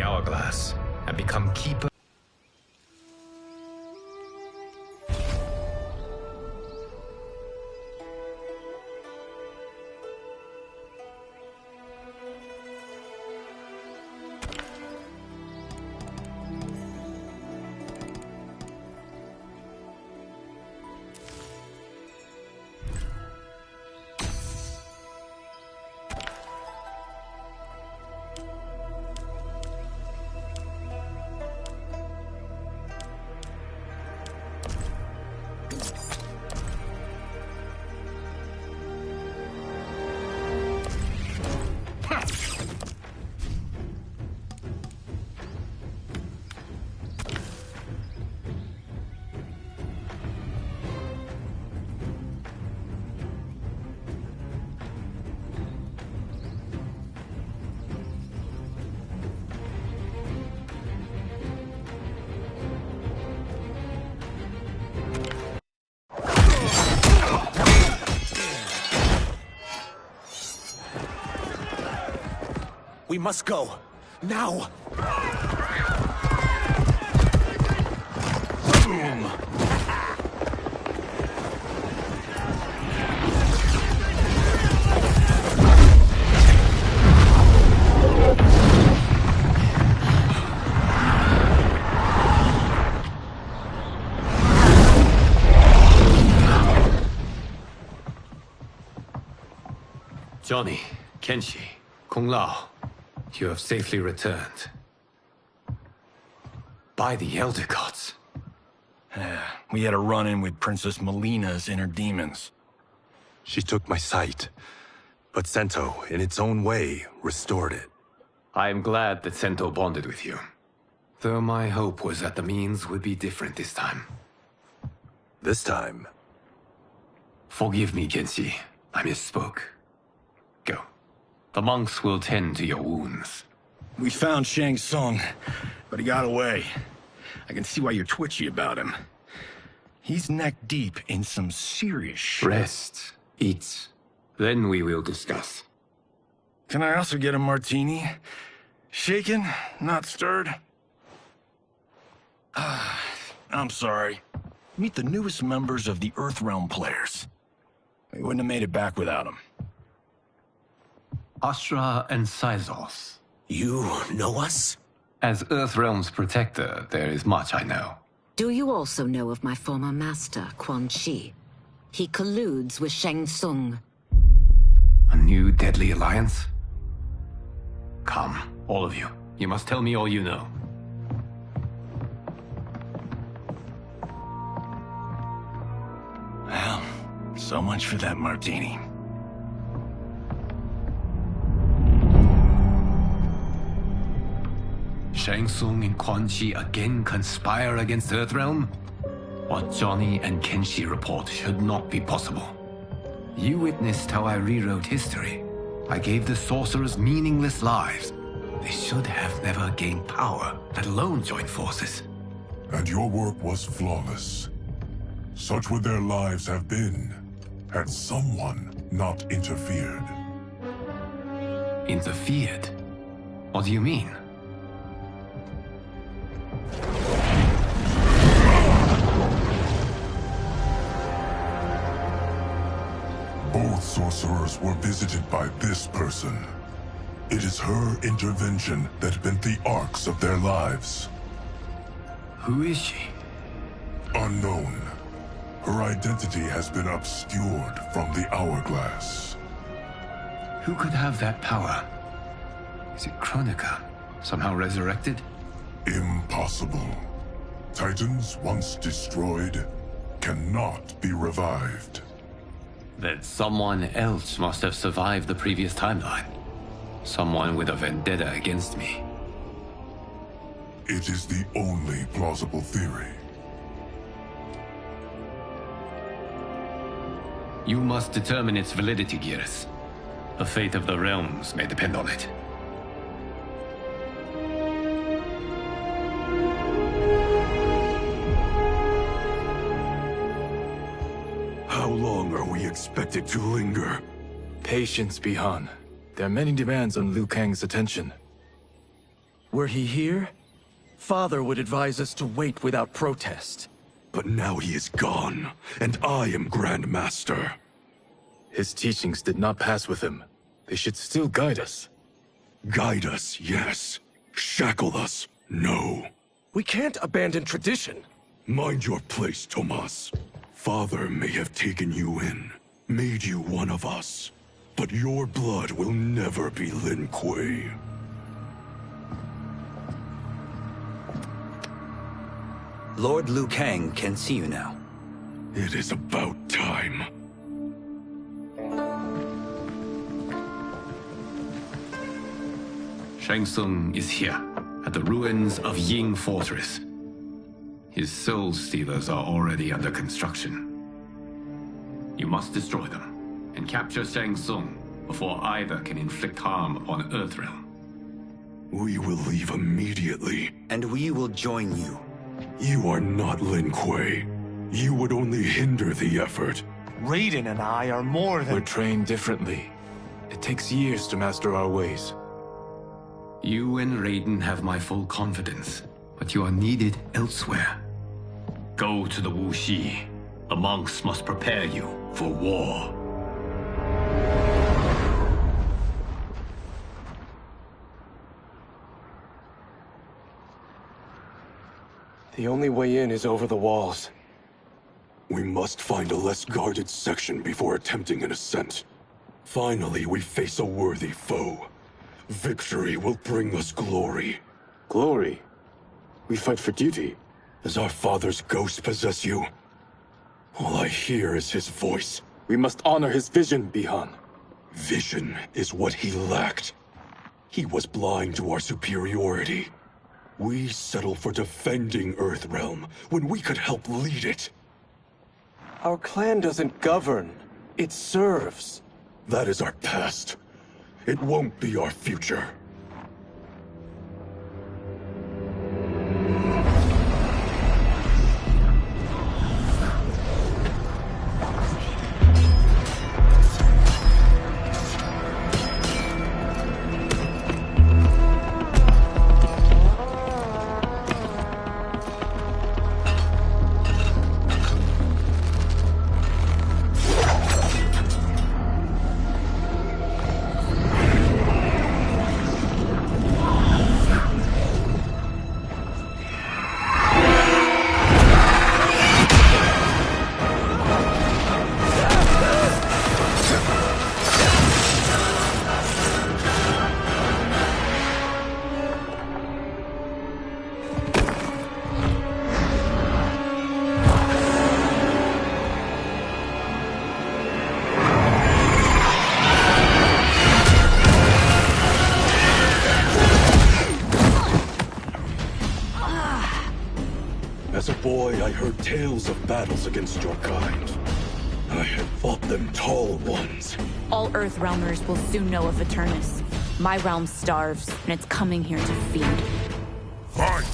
hourglass and become keeper. We must go. Now! Boom! Johnny, Kenshi, Kung Lao, you have safely returned. By the Elder Gods. We had a run-in with Princess Melina's inner demons. She took my sight, but Sento, in its own way, restored it. I am glad that Sento bonded with you. Though my hope was that the means would be different this time. This time? Forgive me, Kenshi. I misspoke. Go. The monks will tend to your wounds. We found Shang Tsung, but he got away. I can see why you're twitchy about him. He's neck-deep in some serious shit. Rest. Eat. Then we will discuss. Can I also get a martini? Shaken, not stirred? I'm sorry. Meet the newest members of the Earthrealm players. We wouldn't have made it back without them. Astra and Syzos. You know us? As Earthrealm's protector, there is much I know. Do you also know of my former master, Quan Chi? He colludes with Shang Tsung. A new deadly alliance? Come, all of you. You must tell me all you know. Well, so much for that martini. Shang Tsung and Quan Chi again conspire against Earthrealm? What Johnny and Kenshi report should not be possible. You witnessed how I rewrote history. I gave the sorcerers meaningless lives. They should have never gained power, let alone joined forces. And your work was flawless. Such would their lives have been, had someone not interfered. Interfered? What do you mean? Both sorcerers were visited by this person. It is her intervention that bent the arcs of their lives. Who is she? Unknown. Her identity has been obscured from the hourglass. Who could have that power? Is it Kronika? Somehow resurrected? Impossible. Titans once destroyed cannot be revived. Then someone else must have survived the previous timeline. Someone with a vendetta against me. It is the only plausible theory. You must determine its validity, Geras. The fate of the realms may depend on it. How long are we expected to linger? Patience, Bihan. There are many demands on Liu Kang's attention. Were he here, Father would advise us to wait without protest. But now he is gone, and I am Grand Master. His teachings did not pass with him. They should still guide us. Guide us, yes. Shackle us, no. We can't abandon tradition. Mind your place, Tomas. Father may have taken you in, made you one of us. But your blood will never be Lin Kuei. Lord Liu Kang can see you now. It is about time. Shang Tsung is here, at the ruins of Ying Fortress. His soul stealers are already under construction. You must destroy them, and capture Shang Tsung before either can inflict harm upon Earthrealm. We will leave immediately. And we will join you. You are not Lin Kuei. You would only hinder the effort. Raiden and I are more than... We're trained differently. It takes years to master our ways. You and Raiden have my full confidence, but you are needed elsewhere. Go to the Wuxi. The monks must prepare you for war. The only way in is over the walls. We must find a less guarded section before attempting an ascent. Finally, we face a worthy foe. Victory will bring us glory. Glory? We fight for duty. Does our father's ghost possess you? All I hear is his voice. We must honor his vision, Bihan. Vision is what he lacked. He was blind to our superiority. We settle for defending Earthrealm when we could help lead it. Our clan doesn't govern. It serves. That is our past. It won't be our future. As a boy, I heard tales of battles against your kind. I had fought them tall ones. All Earthrealmers will soon know of Eternus. My realm starves, and it's coming here to feed. Fight!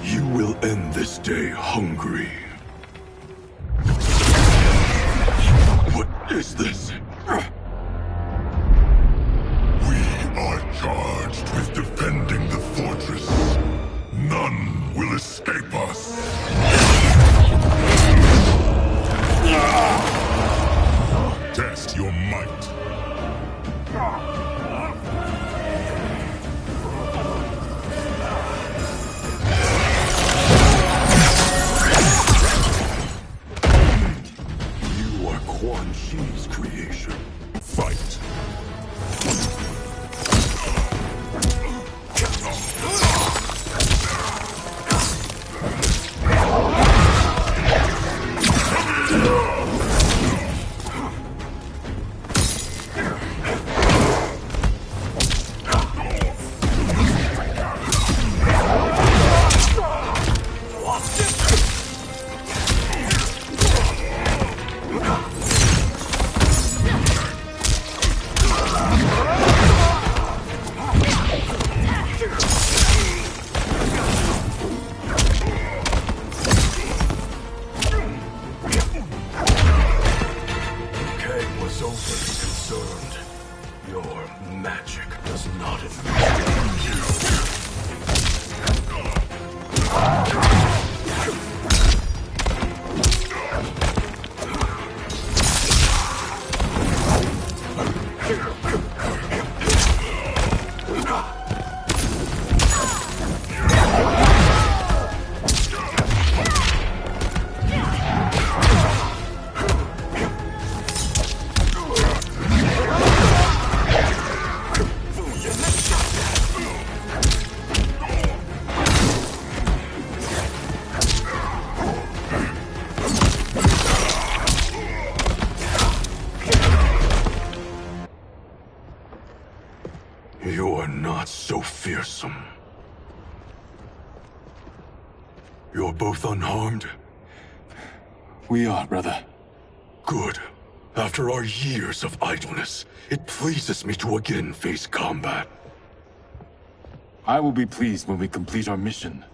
You will end this day hungry. What is this? We escape us. Test your might. You are Quan Chi's creation. Fight. Kang was overly concerned. Your magic does not infect you. You are not so fearsome. You're both unharmed? We are, brother. Good. After our years of idleness, it pleases me to again face combat. I will be pleased when we complete our mission.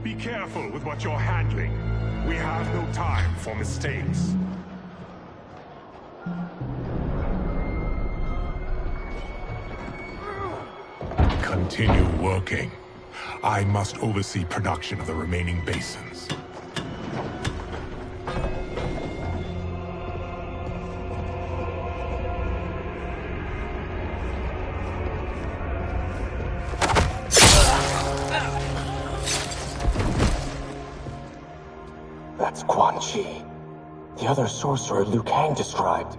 Be careful with what you're handling. We have no time for mistakes. Continue working. I must oversee production of the remaining basins. That's Quan Chi. The other sorcerer Liu Kang described.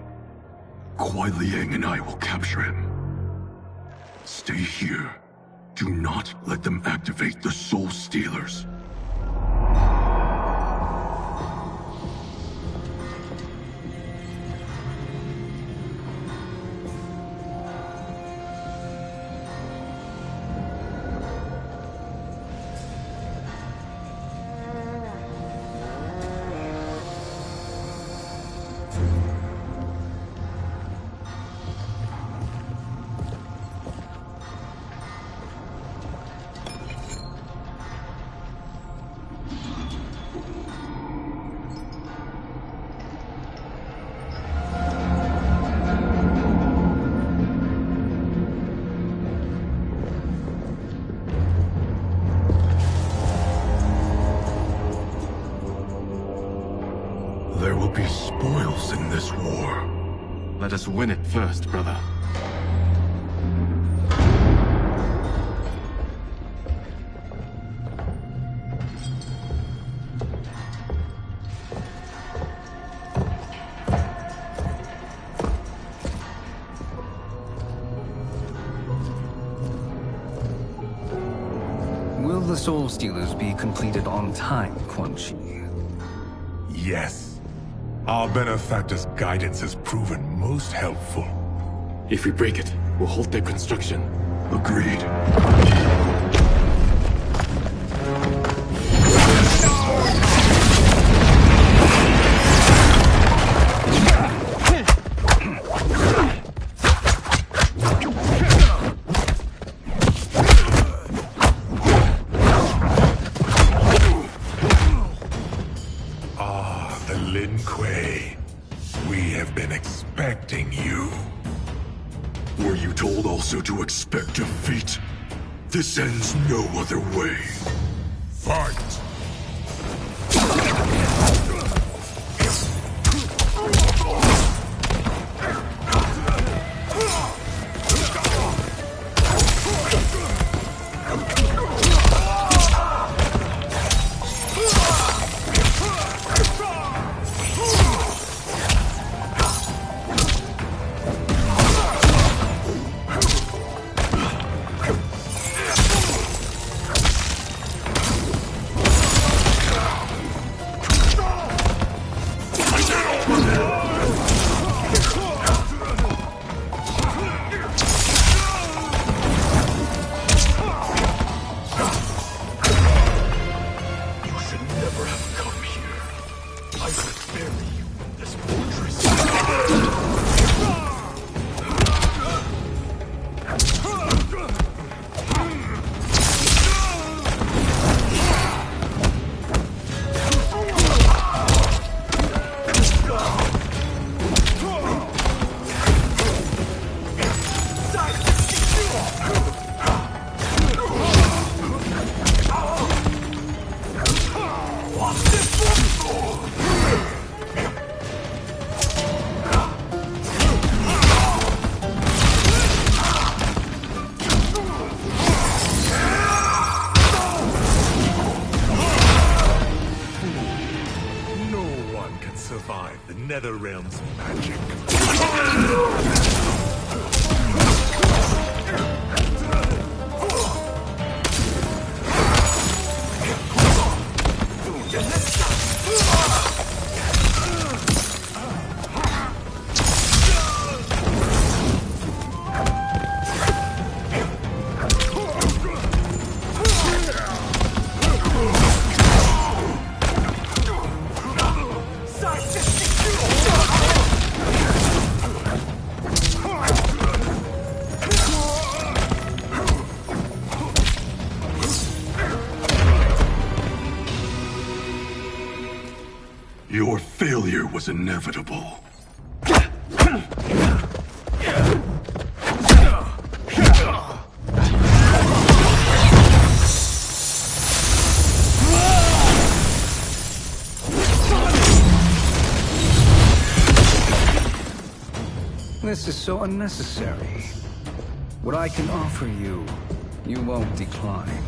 Kuai Liang and I will capture him. Stay here. Do not let them activate the Soul Stealers. There will be spoils in this war. Let us win it first, brother. Will the Soul Stealers be completed on time, Quan Chi? Yes. Our benefactor's guidance has proven most helpful. If we break it, we'll halt their construction. Agreed. Lin Kuei. We have been expecting you. Were you told also to expect defeat? This ends no other way. Fight! Survive the Nether Realm's magic. Your failure was inevitable. This is so unnecessary. What I can offer you, you won't decline.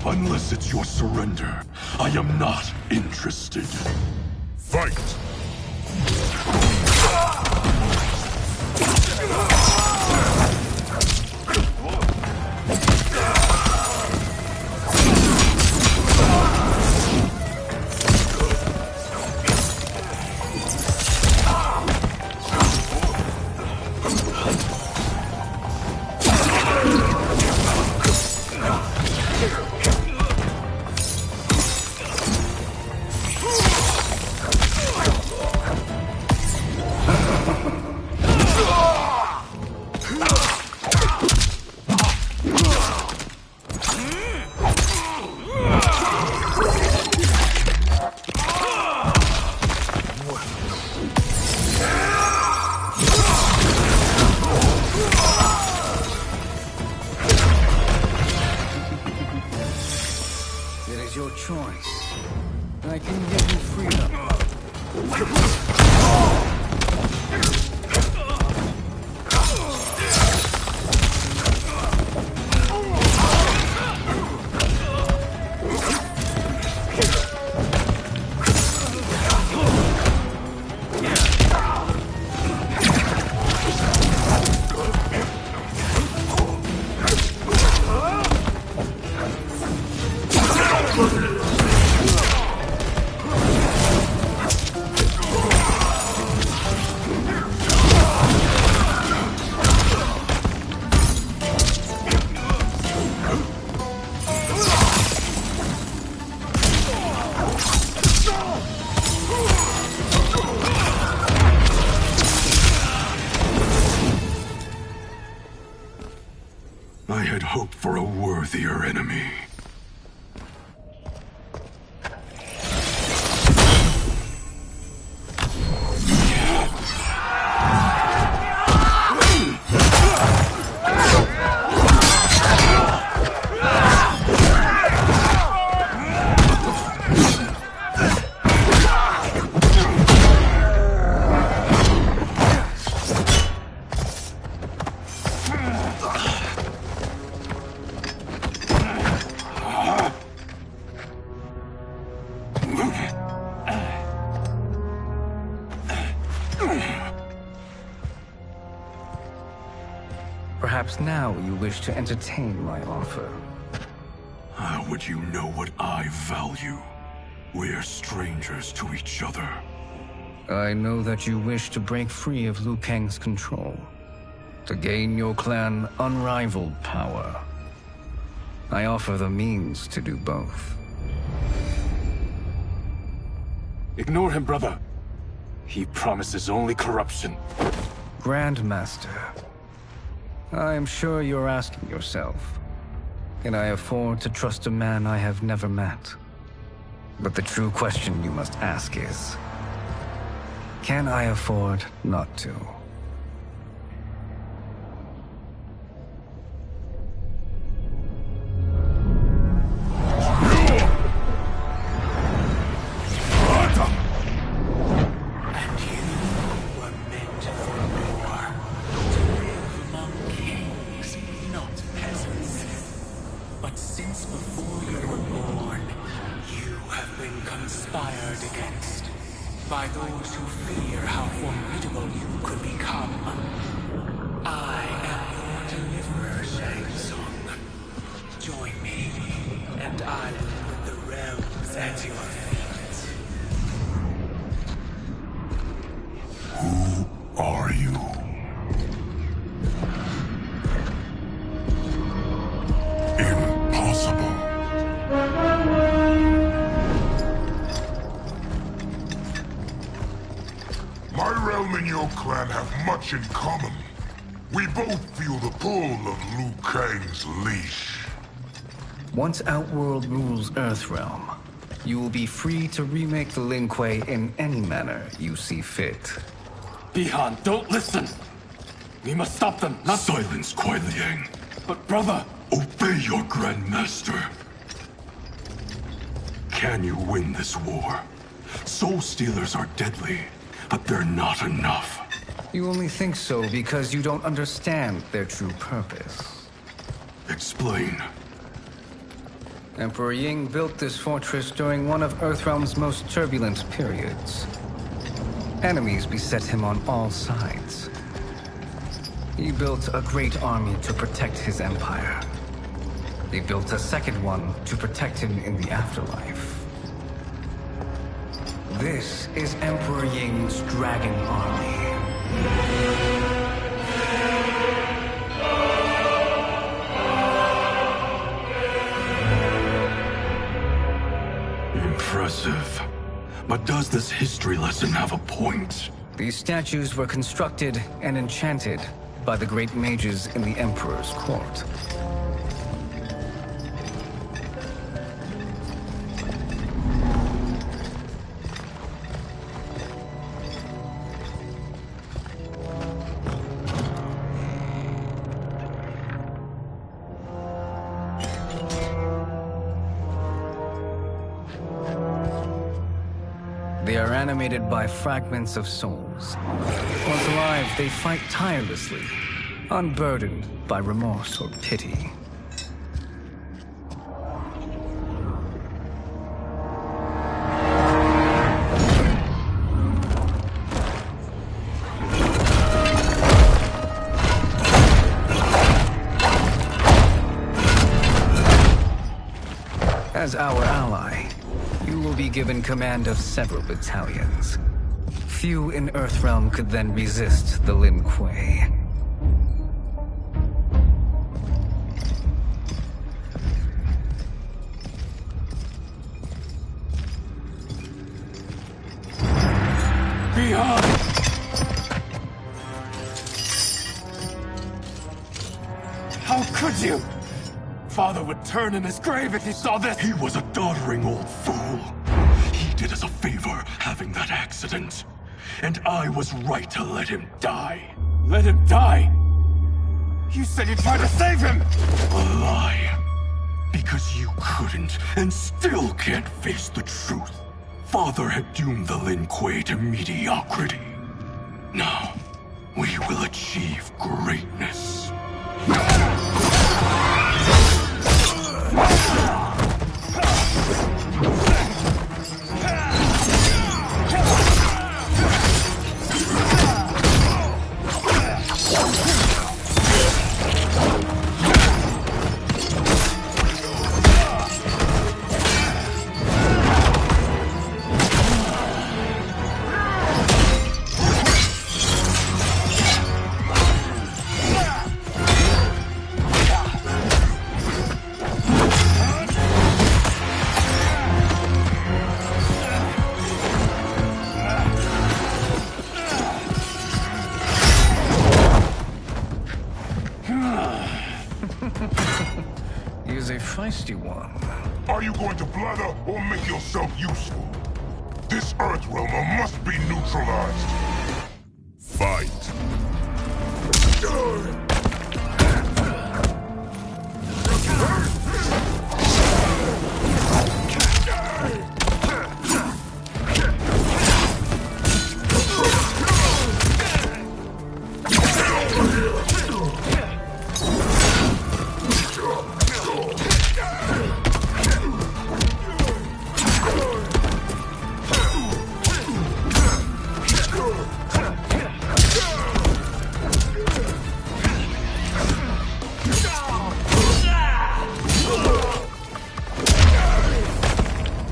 Unless it's your surrender, I am not interested. Fight! It is your choice. I can give you freedom. I had hoped for a worthier enemy. perhaps now you wish to entertain my offer. How would you know what I value? We're strangers to each other. I know that you wish to break free of Liu Kang's control, to gain your clan unrivaled power. I offer the means to do both. Ignore him, brother. He promises only corruption. Grandmaster, I am sure you're asking yourself, can I afford to trust a man I have never met? But the true question you must ask is, can I afford not to? By those who fear how formidable you could become. I am your deliverer, Shang Tsung. Join me, and I will put the realms at your feet. Who are you? Impossible. My realm and your clan have much in common. We both feel the pull of Liu Kang's leash. Once Outworld rules Earthrealm, you will be free to remake the Lin Kuei in any manner you see fit. Bihan, don't listen! We must stop them, not— Silence, Kuai Liang. But brother— Obey your Grandmaster. Can you win this war? Soul Stealers are deadly, but they're not enough. You only think so because you don't understand their true purpose. Explain. Emperor Ying built this fortress during one of Earthrealm's most turbulent periods. Enemies beset him on all sides. He built a great army to protect his empire. He built a second one to protect him in the afterlife. This is Emperor Ying's Dragon Army. Impressive. But does this history lesson have a point? These statues were constructed and enchanted by the great mages in the Emperor's court. They are animated by fragments of souls. Once alive, they fight tirelessly, unburdened by remorse or pity. As our ally, you will be given command of several battalions. Few in Earthrealm could then resist the Lin Kuei. Bihan! How could you? Father would turn in his grave if he saw this! He was a doddering old fool. He did us a favor having that accident. And I was right to let him die. Let him die? You said you tried to save him! A lie. Because you couldn't and still can't face the truth. Father had doomed the Lin Kuei to mediocrity. Now, we will achieve greatness. feisty one. Are you going to blather or make yourself useful? This Earthrealmer must be neutralized. Fight.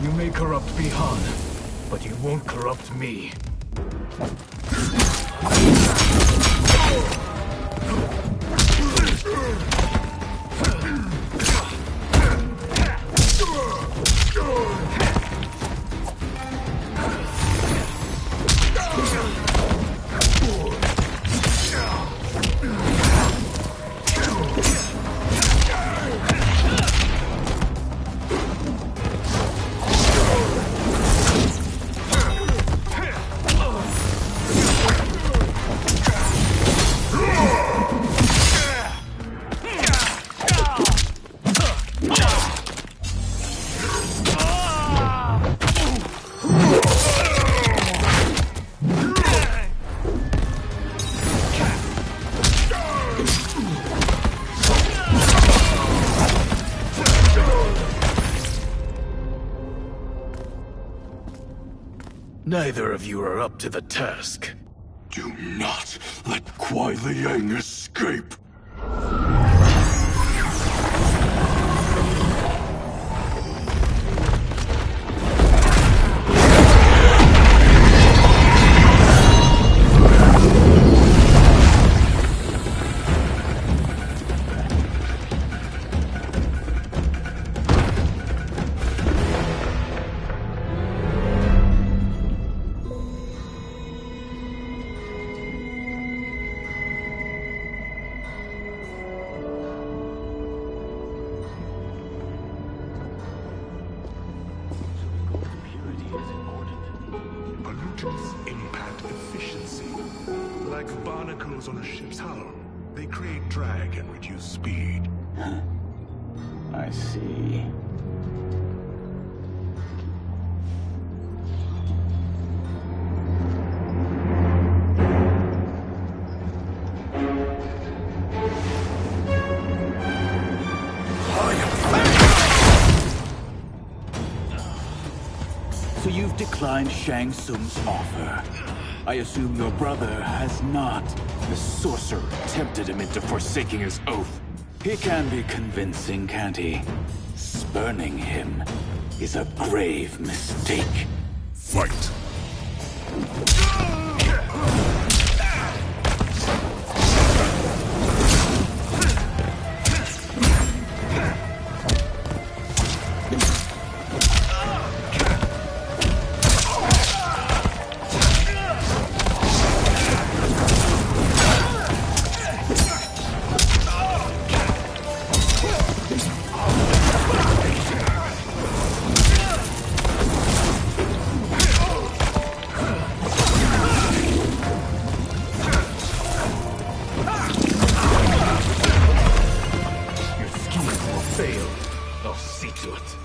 You may corrupt Bihan, but you won't corrupt me. Neither of you are up to the task. Do not let Kuai Liang escape. Pollutants impact efficiency. Like barnacles on a ship's hull, they create drag and reduce speed. I see. So you've declined Shang Tsung's offer. I assume your brother has not. The sorcerer tempted him into forsaking his oath. He can be convincing, can't he? Spurning him is a grave mistake. Fight. I'll see to it.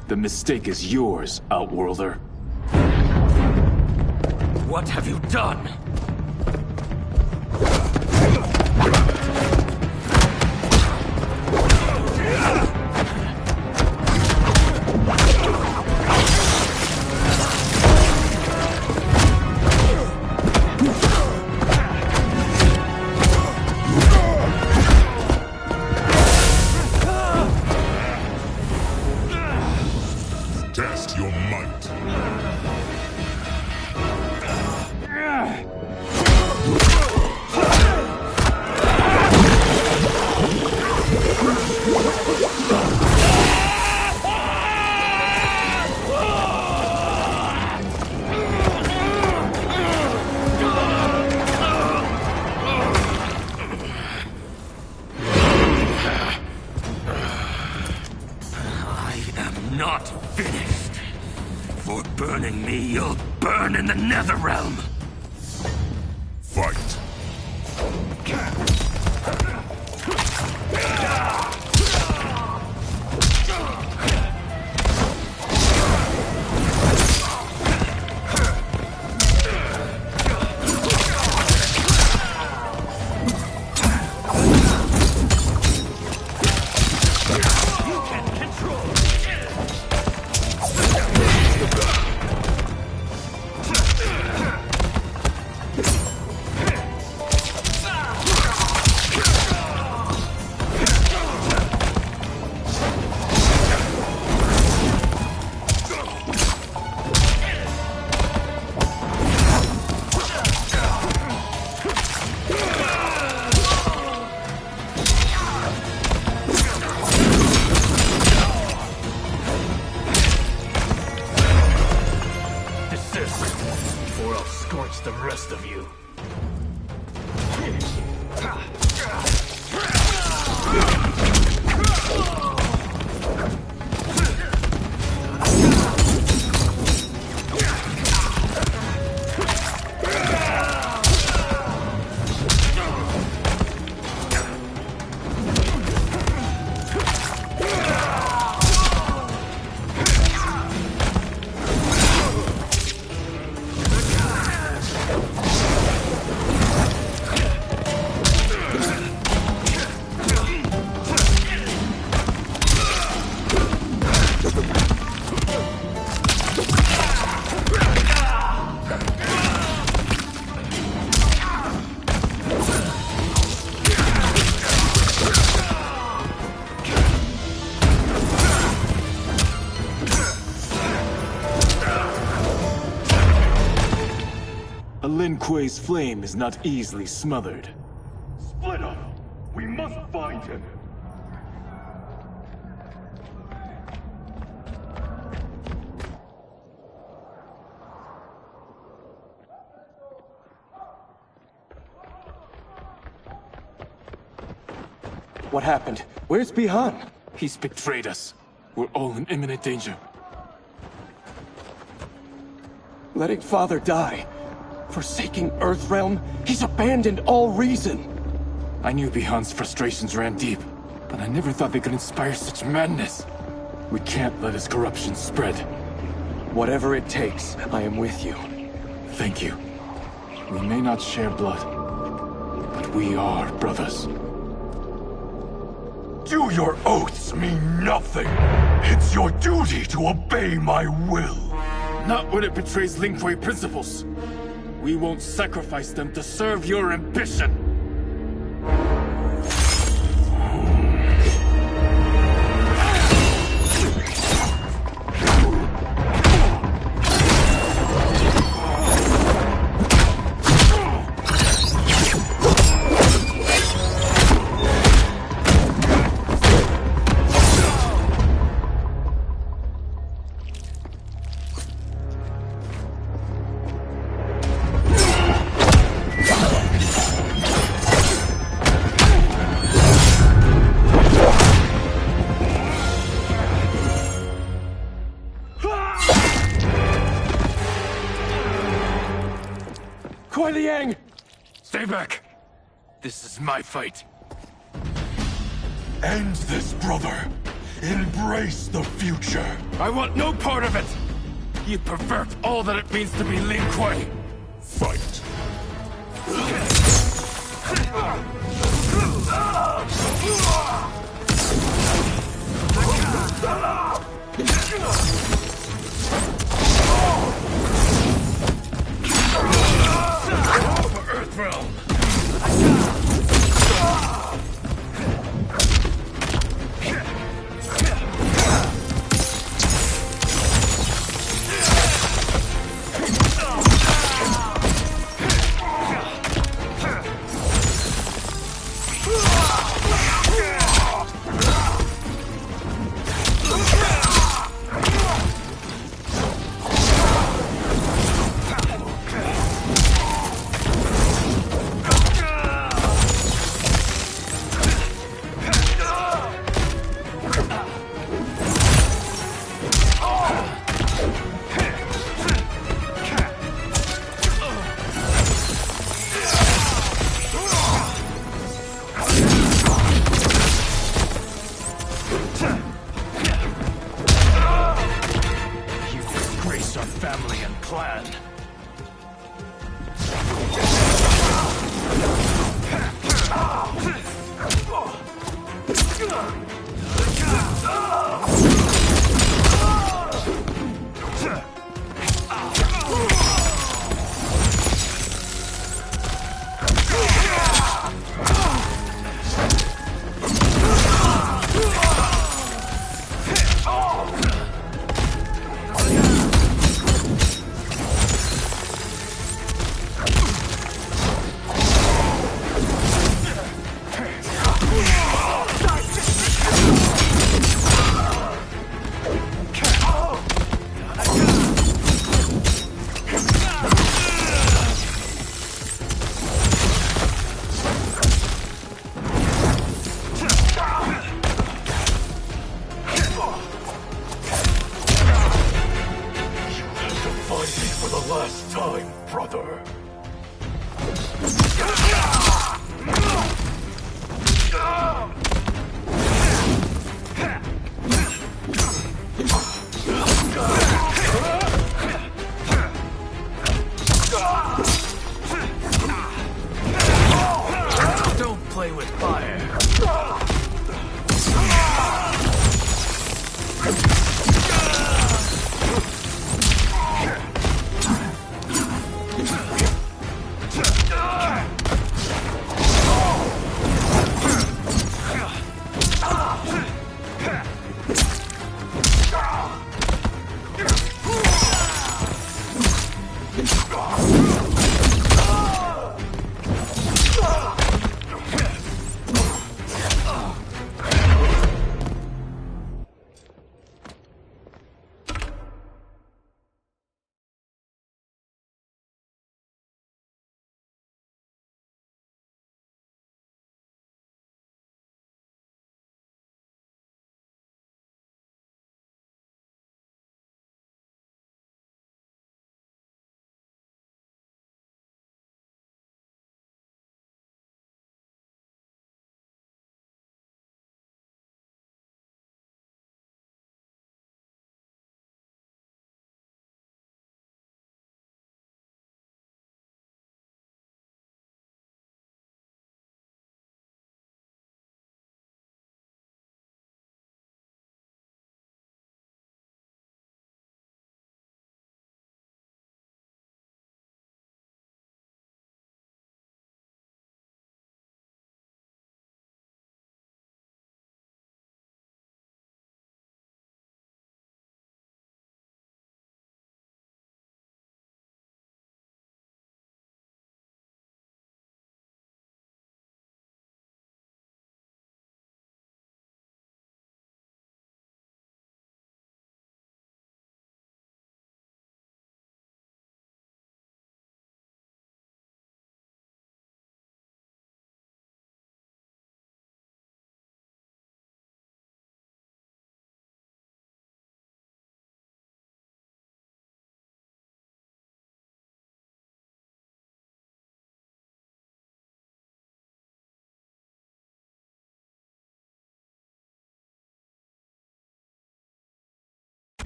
The mistake is yours, Outworlder. What have you done? Test your might. Not finished. For burning me, you'll burn in the Netherrealm. Fight. Or I'll scorch the rest of you. A Lin Kuei's flame is not easily smothered. Split up! We must find him! What happened? Where's Bihan? He's betrayed us. We're all in imminent danger. Letting Father die. Forsaking Earthrealm, he's abandoned all reason. I knew Bihan's frustrations ran deep, but I never thought they could inspire such madness. We can't let his corruption spread. Whatever it takes, I am with you. Thank you. We may not share blood, but we are brothers. Do your oaths mean nothing? It's your duty to obey my will. Not when it betrays Lin Kuei principles. We won't sacrifice them to serve your ambition. Kuei Liang! Stay back! This is my fight. End this, brother. Embrace the future. I want no part of it! You pervert all that it means to be Lin Kuei! Fight! Earthrealm! Family and clan. Last time, brother. Don't play with fire.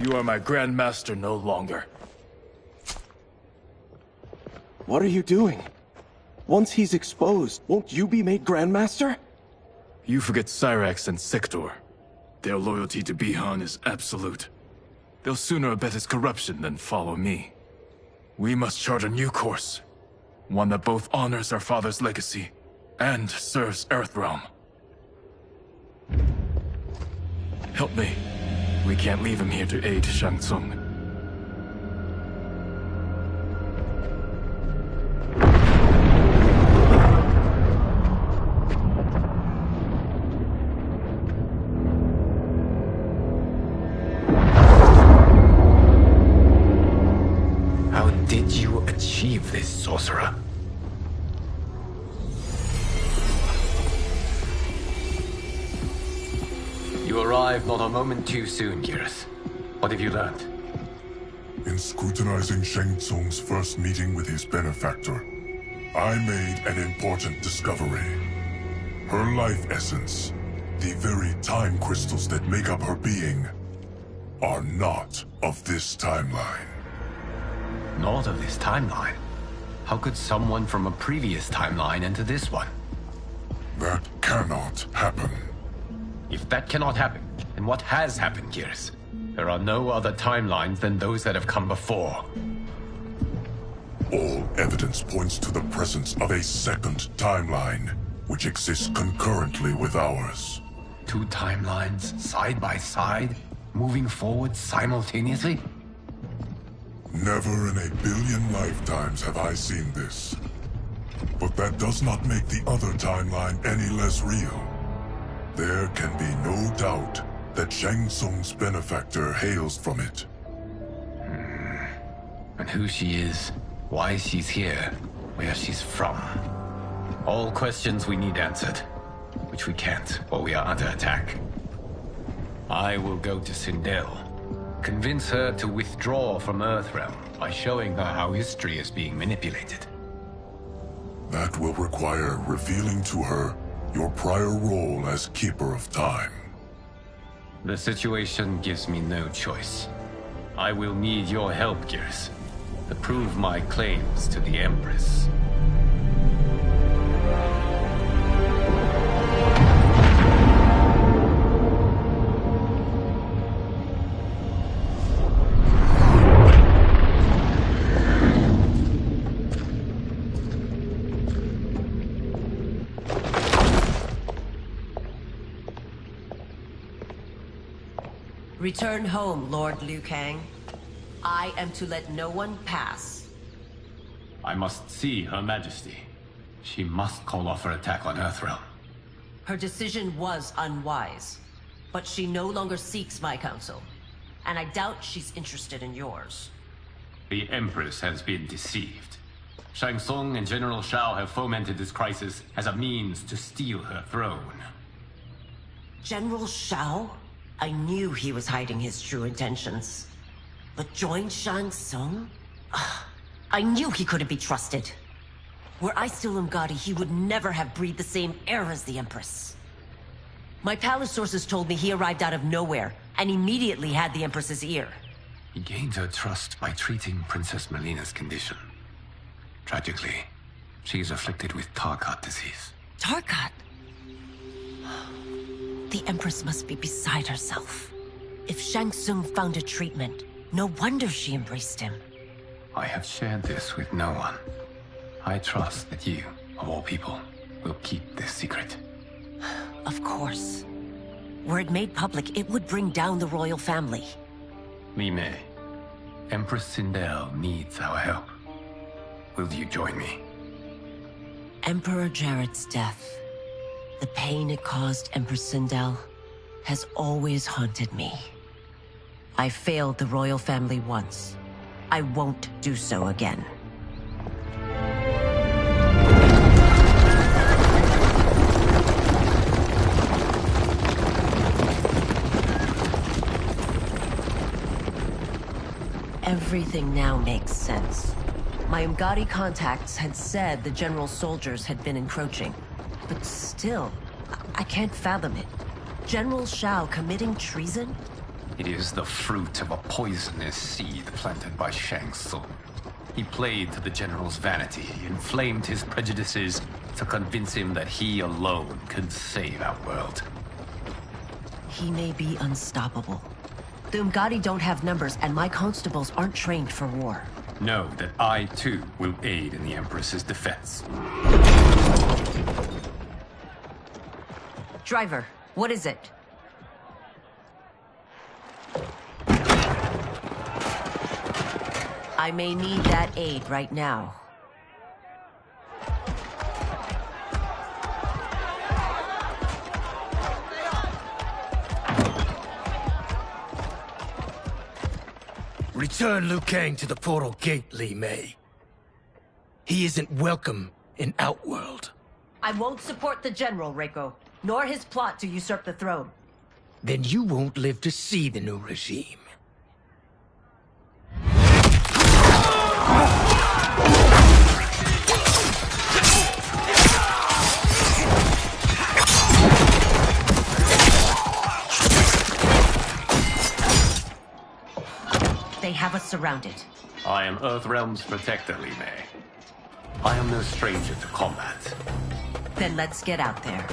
You are my Grandmaster no longer. What are you doing? Once he's exposed, won't you be made Grandmaster? You forget Cyrax and Sector. Their loyalty to Bihan is absolute. They'll sooner abet his corruption than follow me. We must chart a new course. One that both honors our father's legacy and serves Earthrealm. Help me. We can't leave him here to aid Shang Tsung. How did you achieve this, sorcerer? You arrived not a moment too soon, Geras. What have you learned? In scrutinizing Shang Tsung's first meeting with his benefactor, I made an important discovery. Her life essence, the very time crystals that make up her being, are not of this timeline. Not of this timeline? How could someone from a previous timeline enter this one? That cannot happen. If that cannot happen, then what has happened, Geras? There are no other timelines than those that have come before. All evidence points to the presence of a second timeline, which exists concurrently with ours. Two timelines, side by side, moving forward simultaneously? Never in a billion lifetimes have I seen this. But that does not make the other timeline any less real. There can be no doubt that Shang Tsung's benefactor hails from it. And who she is, why she's here, where she's from. All questions we need answered, which we can't, or we are under attack. I will go to Sindel, convince her to withdraw from Earthrealm by showing her how history is being manipulated. That will require revealing to her your prior role as Keeper of Time. The situation gives me no choice. I will need your help, Geras, to prove my claims to the Empress. Return home, Lord Liu Kang. I am to let no one pass. I must see Her Majesty. She must call off her attack on Earthrealm. Her decision was unwise, but she no longer seeks my counsel, and I doubt she's interested in yours. The Empress has been deceived. Shang Tsung and General Shao have fomented this crisis as a means to steal her throne. General Shao? I knew he was hiding his true intentions. But join Shang Tsung? I knew he couldn't be trusted. Were I still Umgadi, he would never have breathed the same air as the Empress. My palace sources told me he arrived out of nowhere, and immediately had the Empress's ear. He gained her trust by treating Princess Melina's condition. Tragically, she is afflicted with Tarkat disease. Tarkat? The Empress must be beside herself. If Shang Tsung found a treatment, no wonder she embraced him. I have shared this with no one. I trust that you, of all people, will keep this secret. Of course. Were it made public, it would bring down the royal family. Li Mei, Empress Sindel needs our help. Will you join me? Emperor Jarrett's death, the pain it caused Empress Sindel, has always haunted me. I failed the royal family once. I won't do so again. Everything now makes sense. My Umgadi contacts had said the general's soldiers had been encroaching. But still, I can't fathom it. General Shao committing treason? It is the fruit of a poisonous seed planted by Shang Tsung. He played to the General's vanity, inflamed his prejudices to convince him that he alone could save our world. He may be unstoppable. The Umgadi don't have numbers, and my constables aren't trained for war. Know that I, too, will aid in the Empress's defense. Driver, what is it? I may need that aid right now. Return Liu Kang to the portal gate, Li Mei. He isn't welcome in Outworld. I won't support the General, Reiko, nor his plot to usurp the throne. Then you won't live to see the new regime. They have us surrounded. I am Earthrealm's protector, Li Mei. I am no stranger to combat. Then let's get out there.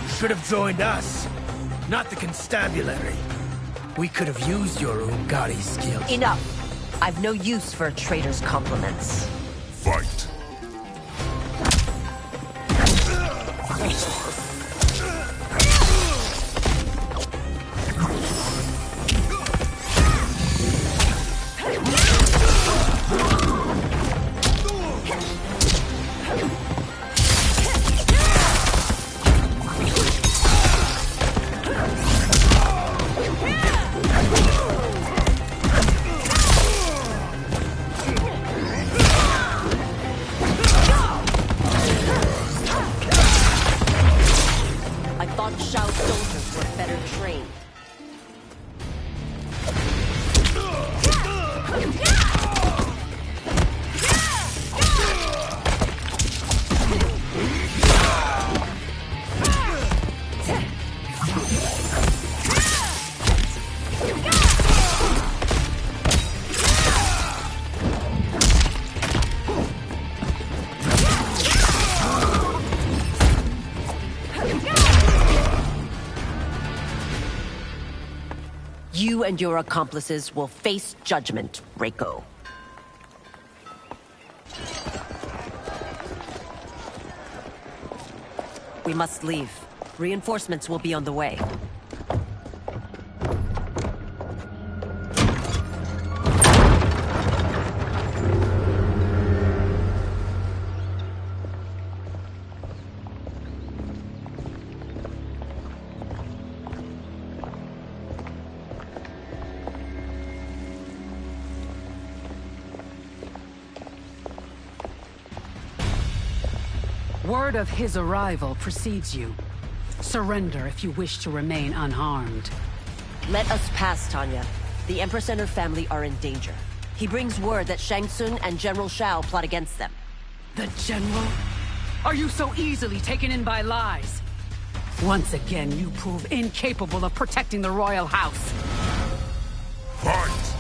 You should have joined us, not the constabulary. We could have used your Umgadi skills. Enough! I've no use for a traitor's compliments. Fight. You and your accomplices will face judgment, Reiko. We must leave. Reinforcements will be on the way. Word of his arrival precedes you. Surrender if you wish to remain unharmed. Let us pass, Tanya. The Empress and her family are in danger. He brings word that Shang Tsung and General Shao plot against them. The General? Are you so easily taken in by lies? Once again, you prove incapable of protecting the royal house. Fight!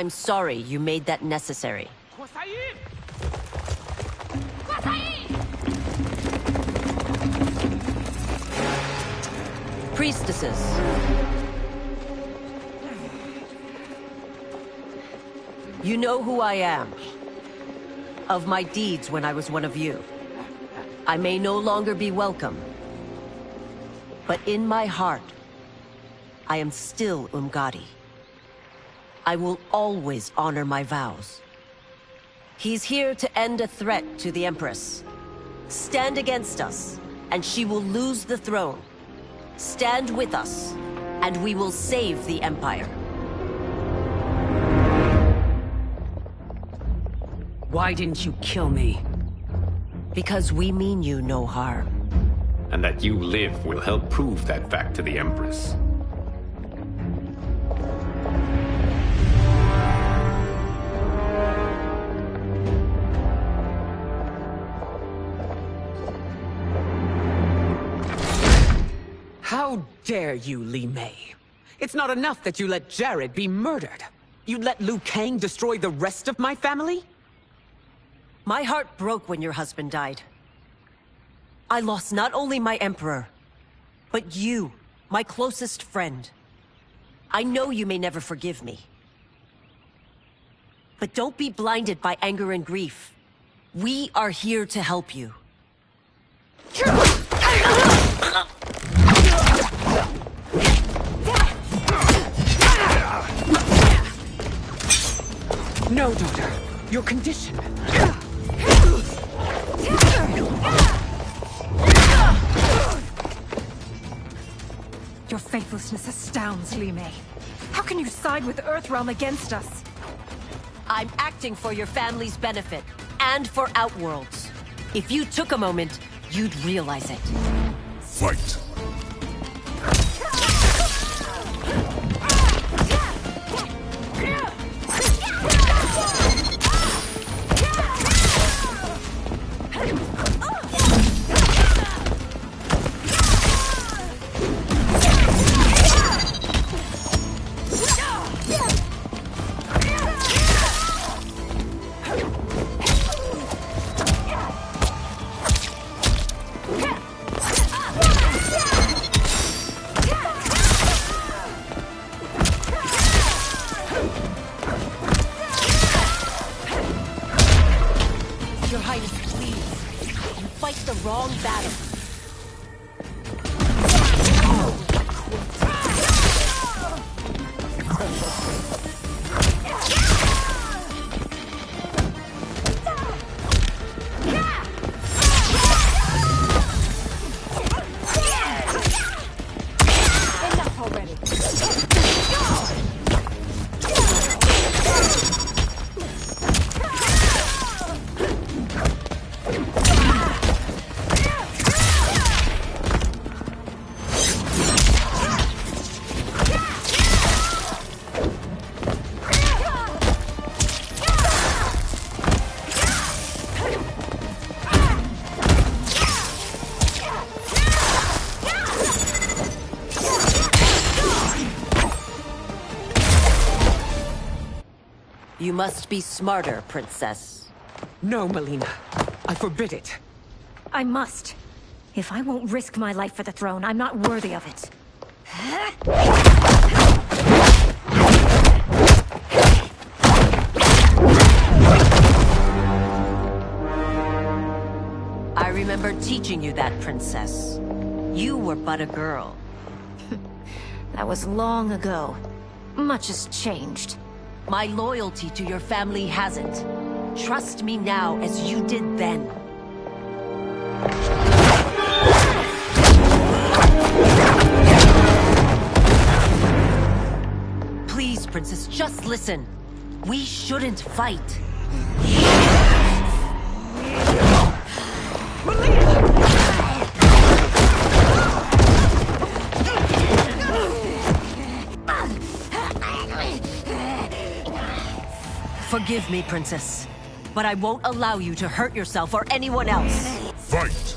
I'm sorry you made that necessary. Priestesses. You know who I am. Of my deeds when I was one of you. I may no longer be welcome. But in my heart, I am still Umgadi. I will always honor my vows. He's here to end a threat to the Empress. Stand against us, and she will lose the throne. Stand with us, and we will save the Empire. Why didn't you kill me? Because we mean you no harm. And that you live will help prove that fact to the Empress. How dare you, Li Mei? It's not enough that you let Jared be murdered. You'd let Liu Kang destroy the rest of my family? My heart broke when your husband died. I lost not only my emperor, but you, my closest friend. I know you may never forgive me. But don't be blinded by anger and grief. We are here to help you. No, daughter. Your condition. Your faithlessness astounds, Li Mei. How can you side with Earthrealm against us? I'm acting for your family's benefit, and for Outworld's. If you took a moment, you'd realize it. Fight! You must be smarter, Princess. No, Melina. I forbid it. I must. If I won't risk my life for the throne, I'm not worthy of it. I remember teaching you that, Princess. You were but a girl. That was long ago. Much has changed. My loyalty to your family hasn't. Trust me now as you did then. Please, Princess, just listen. We shouldn't fight. Forgive me, Princess, but I won't allow you to hurt yourself or anyone else. Fight!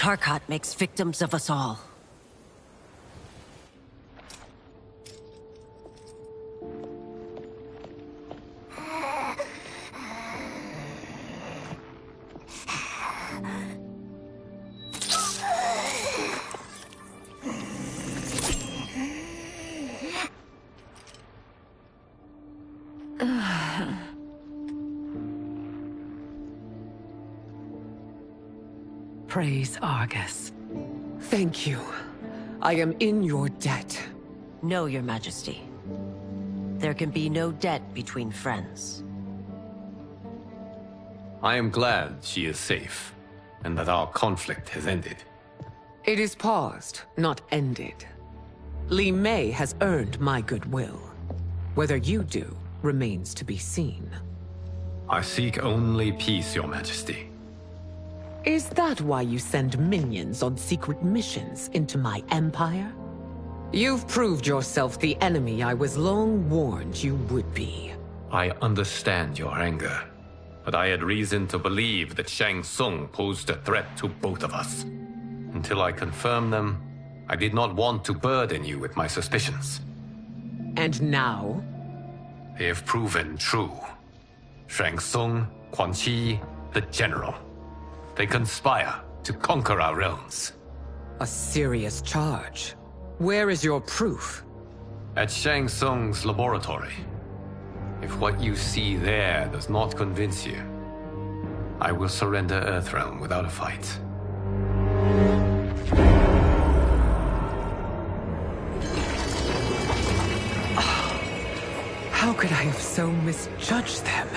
Tarkat makes victims of us all. Praise Argus. Thank you. I am in your debt. No, Your Majesty. There can be no debt between friends. I am glad she is safe, and that our conflict has ended. It is paused, not ended. Li Mei has earned my goodwill. Whether you do remains to be seen. I seek only peace, Your Majesty. Is that why you send minions on secret missions into my empire? You've proved yourself the enemy I was long warned you would be. I understand your anger, but I had reason to believe that Shang Tsung posed a threat to both of us. Until I confirmed them, I did not want to burden you with my suspicions. And now? They have proven true. Shang Tsung, Quan Chi, the General. They conspire to conquer our realms. A serious charge. Where is your proof? At Shang Tsung's laboratory. If what you see there does not convince you, I will surrender Earthrealm without a fight. How could I have so misjudged them?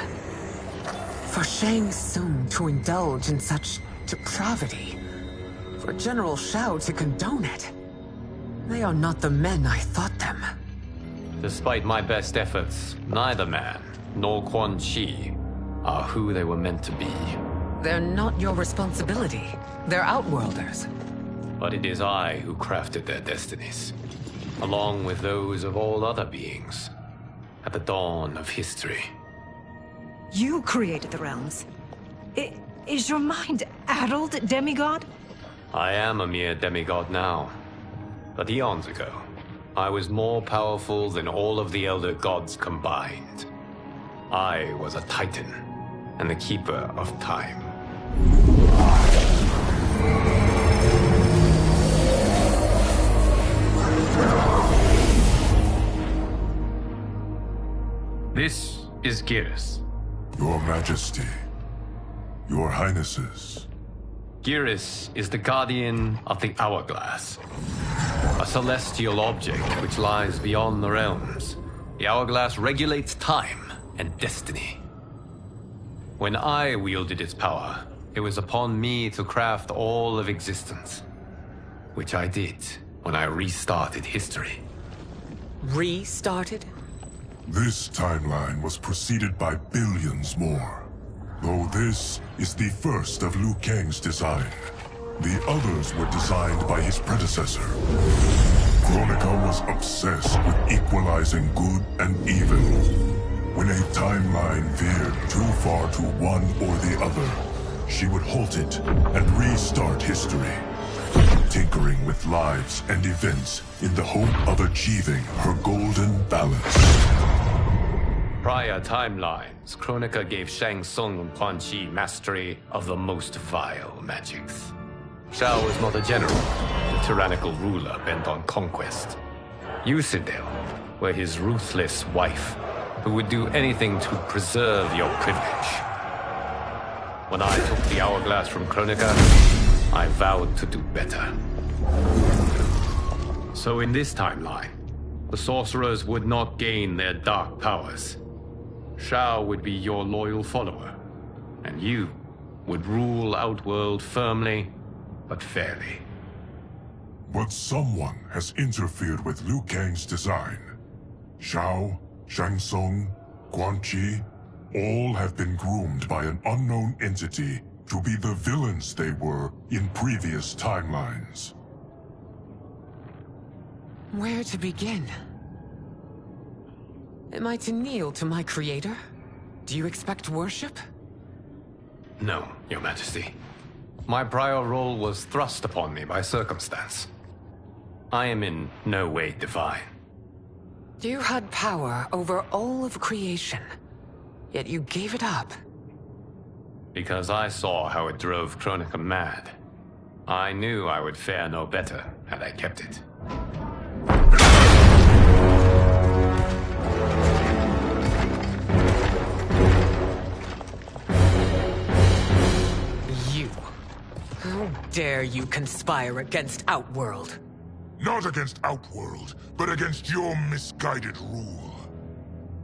For Shang Tsung to indulge in such depravity, for General Shao to condone it, they are not the men I thought them. Despite my best efforts, neither man nor Quan Chi are who they were meant to be. They're not your responsibility. They're Outworlders. But it is I who crafted their destinies, along with those of all other beings, at the dawn of history. You created the realms. Is your mind addled, demigod? I am a mere demigod now. But eons ago, I was more powerful than all of the Elder Gods combined. I was a Titan, and the Keeper of Time. This is Geras. Your Majesty. Your Highnesses. Geras is the guardian of the Hourglass. A celestial object which lies beyond the realms. The Hourglass regulates time and destiny. When I wielded its power, it was upon me to craft all of existence. Which I did when I restarted history. Restarted? This timeline was preceded by billions more. Though this is the first of Liu Kang's design. The others were designed by his predecessor. Kronika was obsessed with equalizing good and evil. When a timeline veered too far to one or the other, she would halt it and restart history, tinkering with lives and events in the hope of achieving her golden balance. Prior timelines, Kronika gave Shang Tsung and Quan Chi mastery of the most vile magics. Shao was not a general, a tyrannical ruler bent on conquest. You, Sindel, were his ruthless wife, who would do anything to preserve your privilege. When I took the hourglass from Kronika, I vowed to do better. So in this timeline, the sorcerers would not gain their dark powers. Shao would be your loyal follower, and you would rule Outworld firmly, but fairly. But someone has interfered with Liu Kang's design. Shao, Shang Tsung, Quan Chi, all have been groomed by an unknown entity to be the villains they were in previous timelines. Where to begin? Am I to kneel to my creator? Do you expect worship? No, Your Majesty. My prior role was thrust upon me by circumstance. I am in no way divine. You had power over all of creation, yet you gave it up. Because I saw how it drove Kronika mad. I knew I would fare no better had I kept it. You. How dare you conspire against Outworld? Not against Outworld, but against your misguided rule.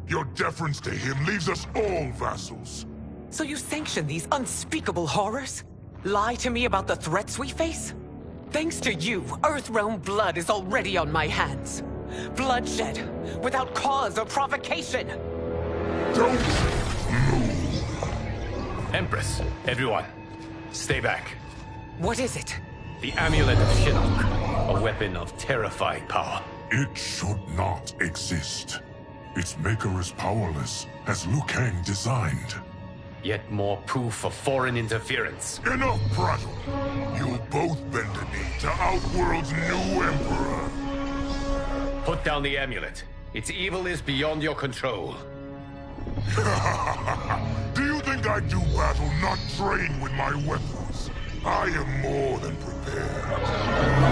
Your deference to him leaves us all vassals. So you sanction these unspeakable horrors? Lie to me about the threats we face? Thanks to you, Earthrealm blood is already on my hands. Bloodshed, without cause or provocation. Don't move. Empress, everyone, stay back. What is it? The Amulet of Shinnok, a weapon of terrifying power. It should not exist. Its maker is powerless, as Liu Kang designed. Yet more proof of foreign interference. Enough prattle! You'll both bend a knee to Outworld's new emperor. Put down the amulet. Its evil is beyond your control. Do you think I do battle not trained with my weapons? I am more than prepared.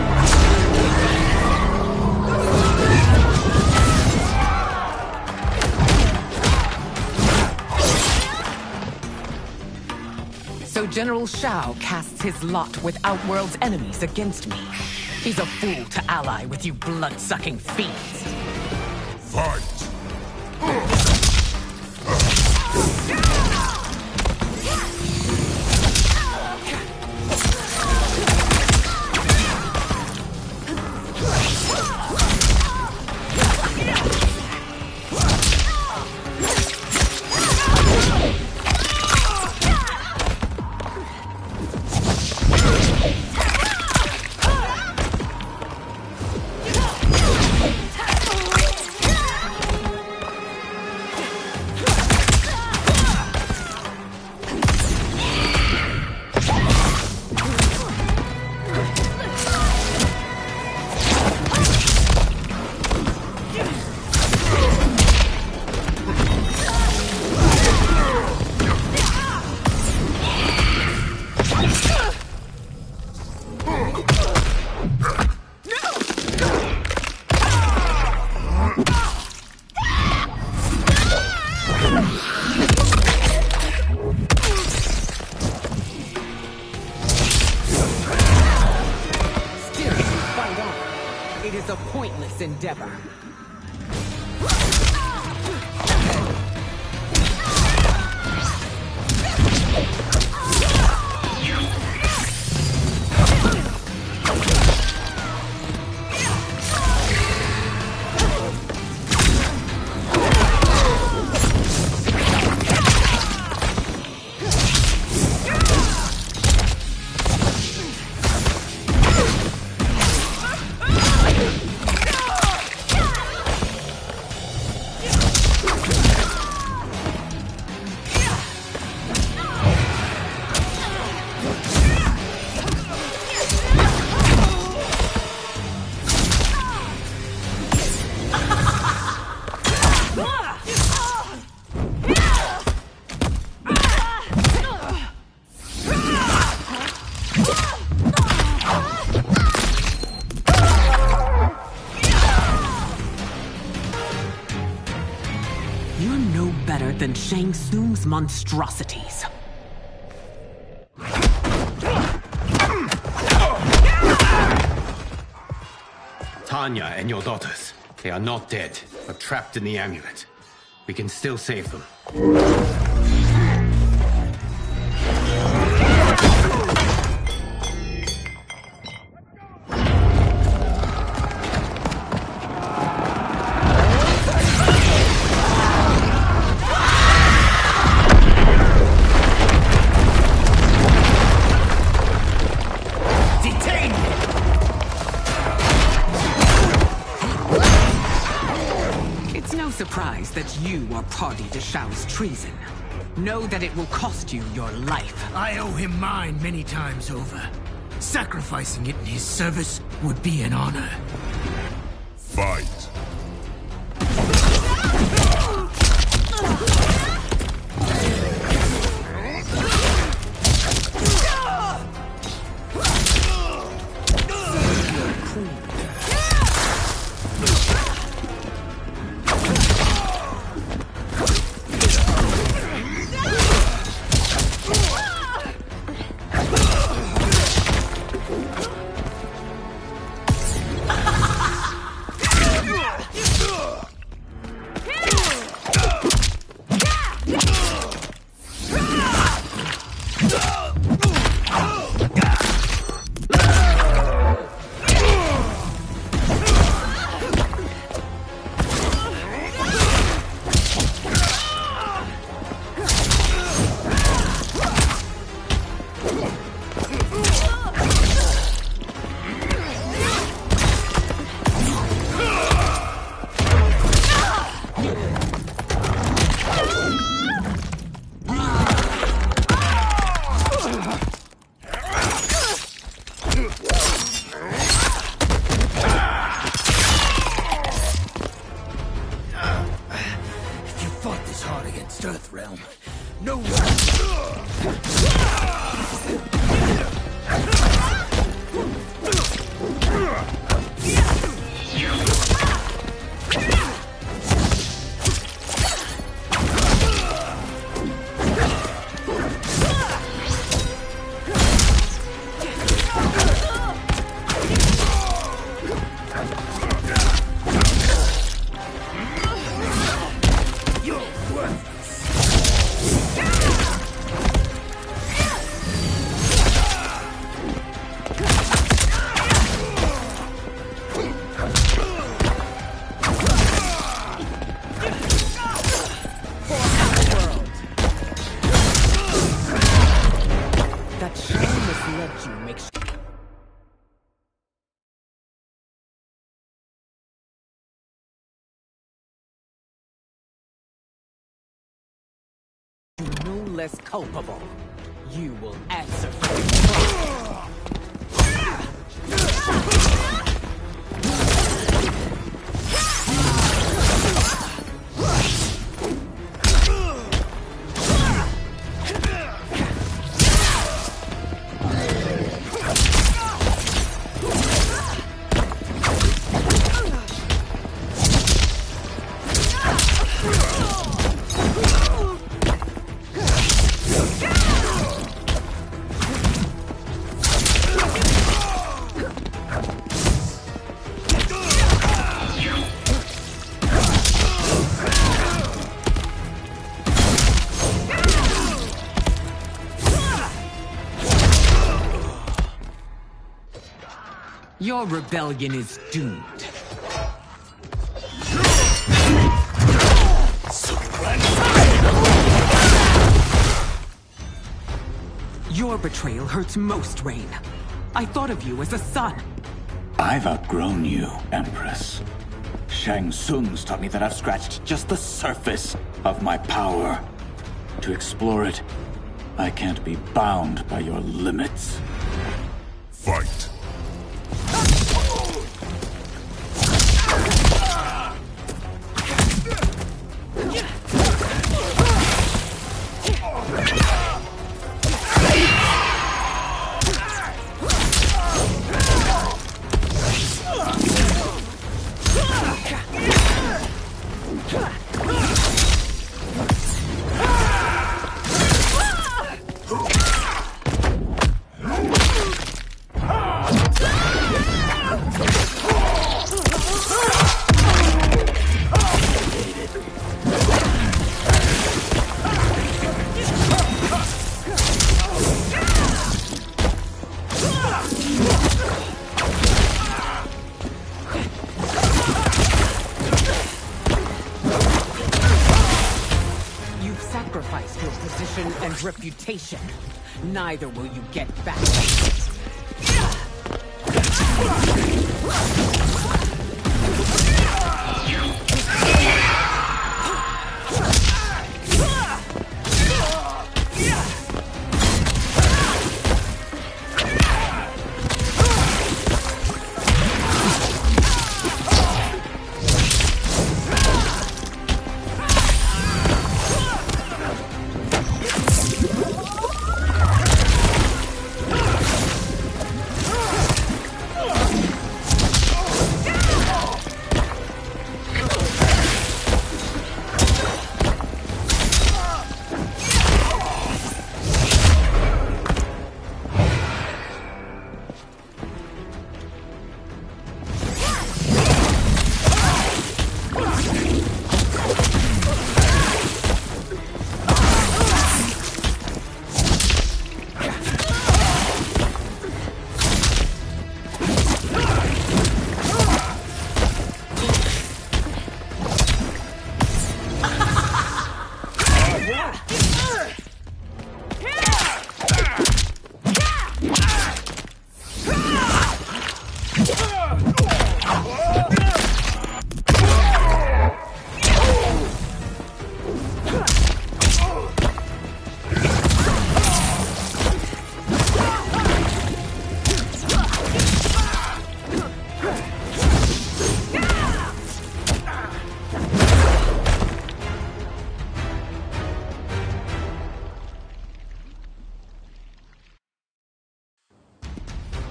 So General Shao casts his lot with Outworld's enemies against me. He's a fool to ally with you blood-sucking fiends. Fight! Endeavor. You're no better than Shang Tsung's monstrosities. Tanya and your daughters. They are not dead, but trapped in the amulet. We can still save them. Surprised that you are party to Shao's treason. Know that it will cost you your life. I owe him mine many times over. Sacrificing it in his service would be an honor. Fight. Less culpable. You will answer for it. Your rebellion is doomed. Your betrayal hurts most, Rain. I thought of you as a son. I've outgrown you, Empress. Shang Tsung's taught me that I've scratched just the surface of my power. To explore it, I can't be bound by your limits. Fight. position and reputation. Neither will you get back.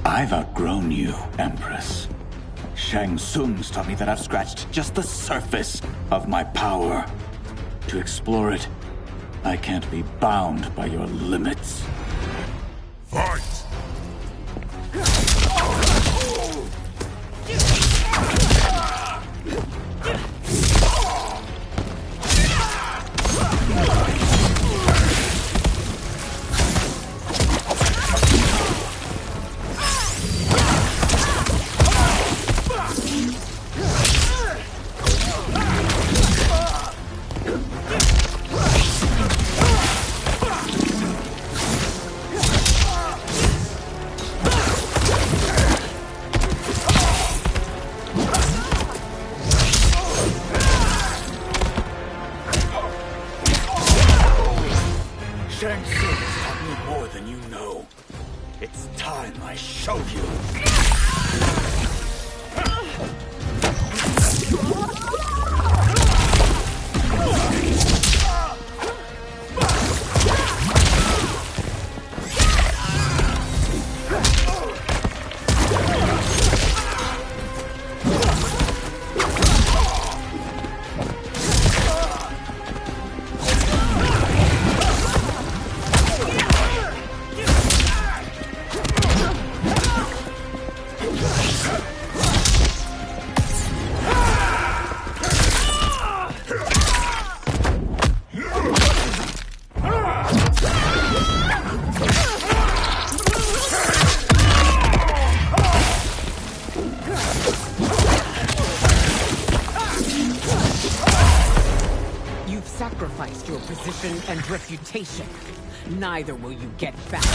I've outgrown you, Empress. Shang Tsung's taught me that I've scratched just the surface of my power. To explore it, I can't be bound by your limits. Fight! Shang Tsung has taught me more than you know. It's time I show you. Sacrificed your position and reputation. Neither will you get back.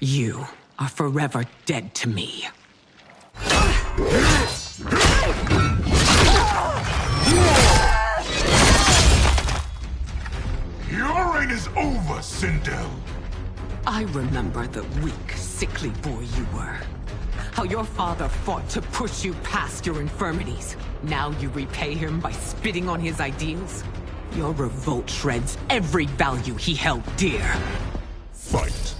You are forever dead to me. Your reign is over, Sindel. I remember the weak, sickly boy you were. How your father fought to push you past your infirmities. Now you repay him by spitting on his ideals? Your revolt shreds every value he held dear. Fight.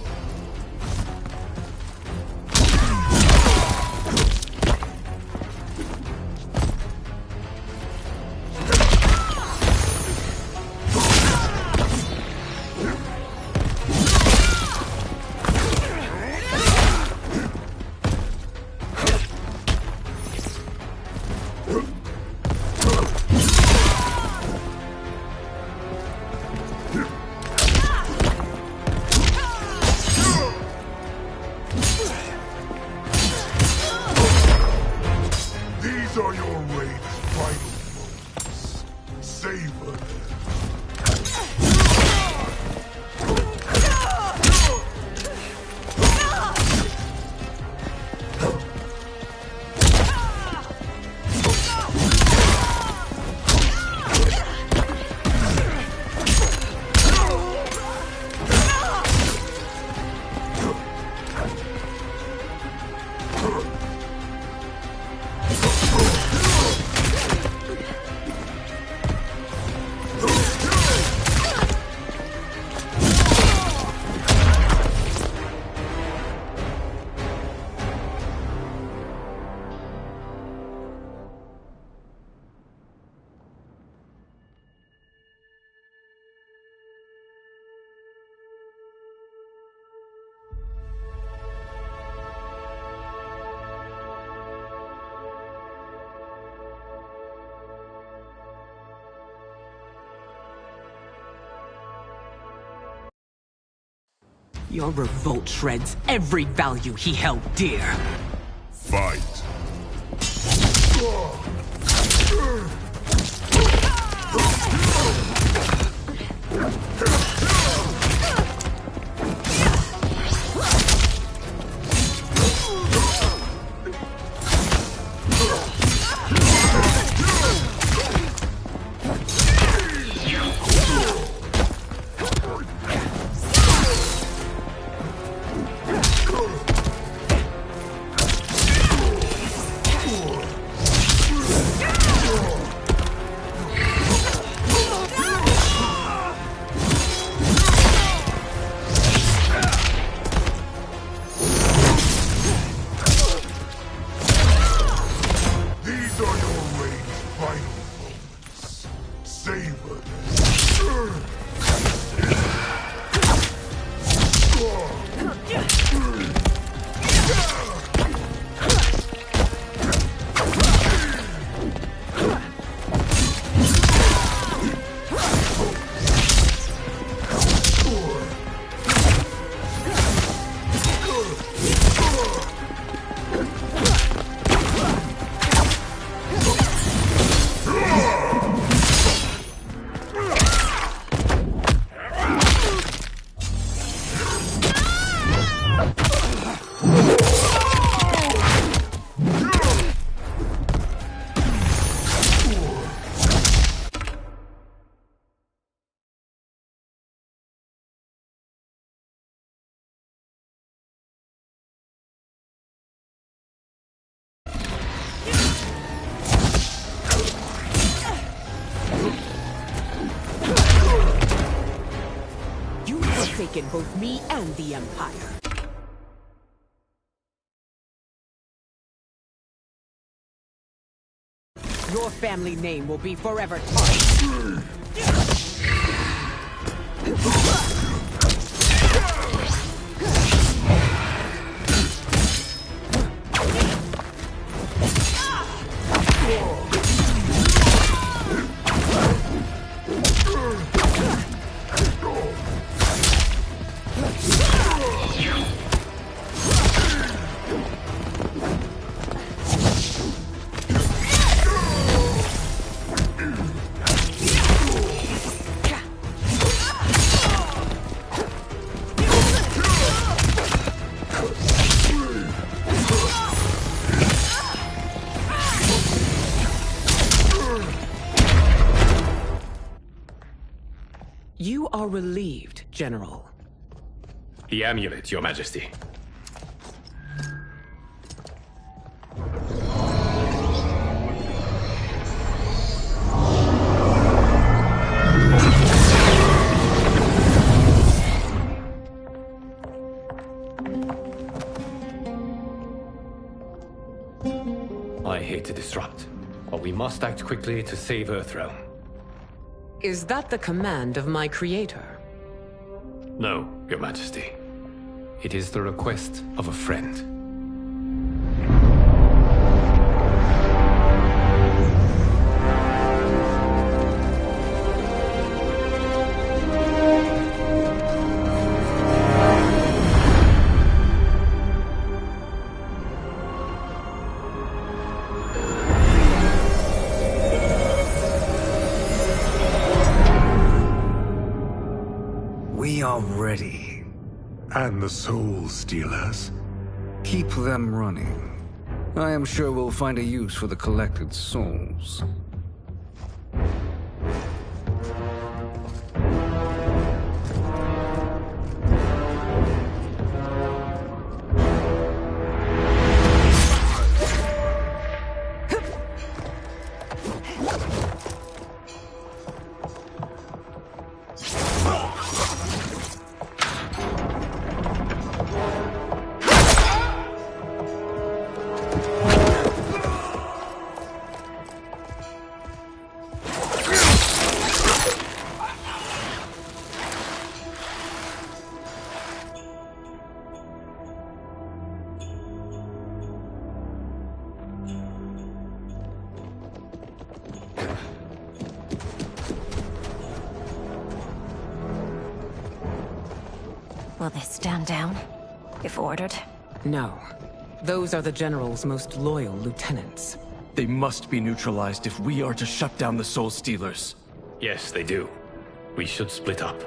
Your revolt shreds every value he held dear. Fight. Forsaken both me and the Empire. Your family name will be forever tarnished. You are relieved, General. The amulet, Your Majesty. I hate to disrupt, but we must act quickly to save Earthrealm. Is that the command of my creator? No, Your Majesty. It is the request of a friend. We are ready. And the Soul Stealers? Keep them running. I am sure we'll find a use for the collected souls. Will they stand down, if ordered? No. Those are the General's most loyal lieutenants. They must be neutralized if we are to shut down the Soul Stealers. Yes, they do. We should split up.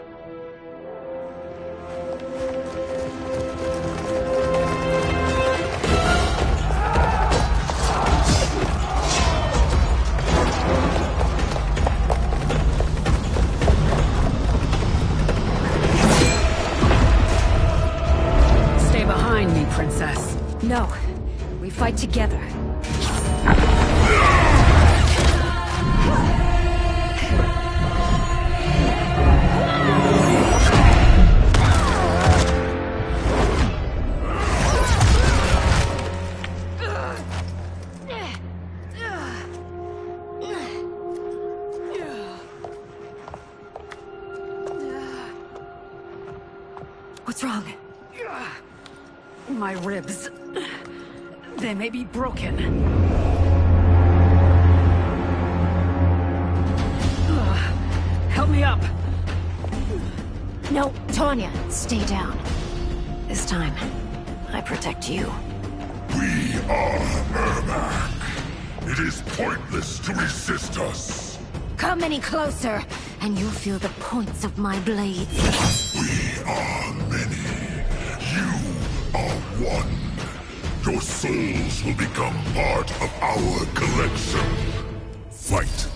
Stay behind me, Princess. No. We fight together. What's wrong? My ribs. They may be broken. Help me up! No, Tanya, stay down. This time, I protect you. We are Ermac. It is pointless to resist us. Come any closer, and you'll feel the points of my blades. We are many. You are one. Your souls will become part of our collection. Fight.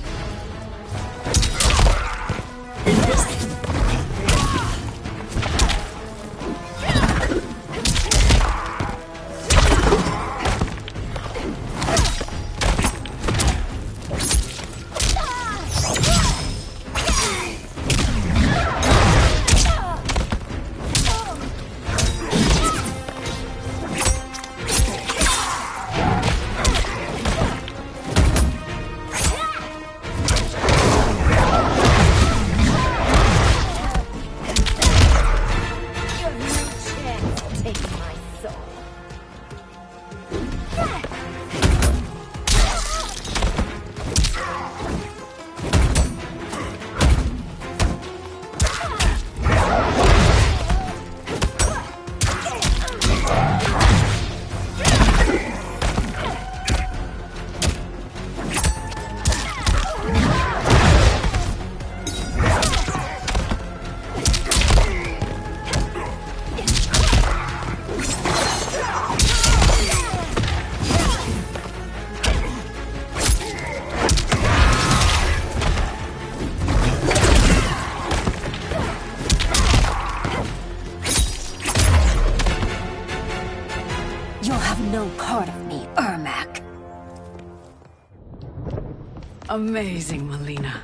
Amazing, Melina.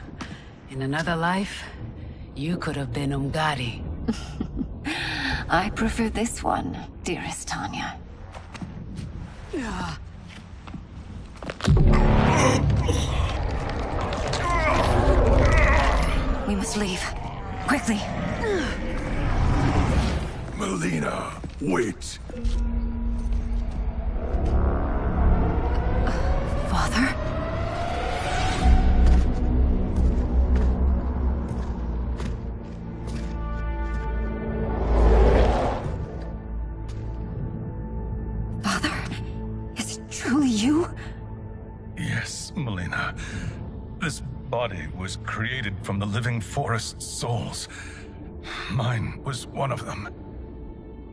In another life, you could have been Umgadi. I prefer this one, dearest Tanya. We must leave. Quickly. Melina, wait. Father? Yes, Melina. This body was created from the living forest's souls. Mine was one of them.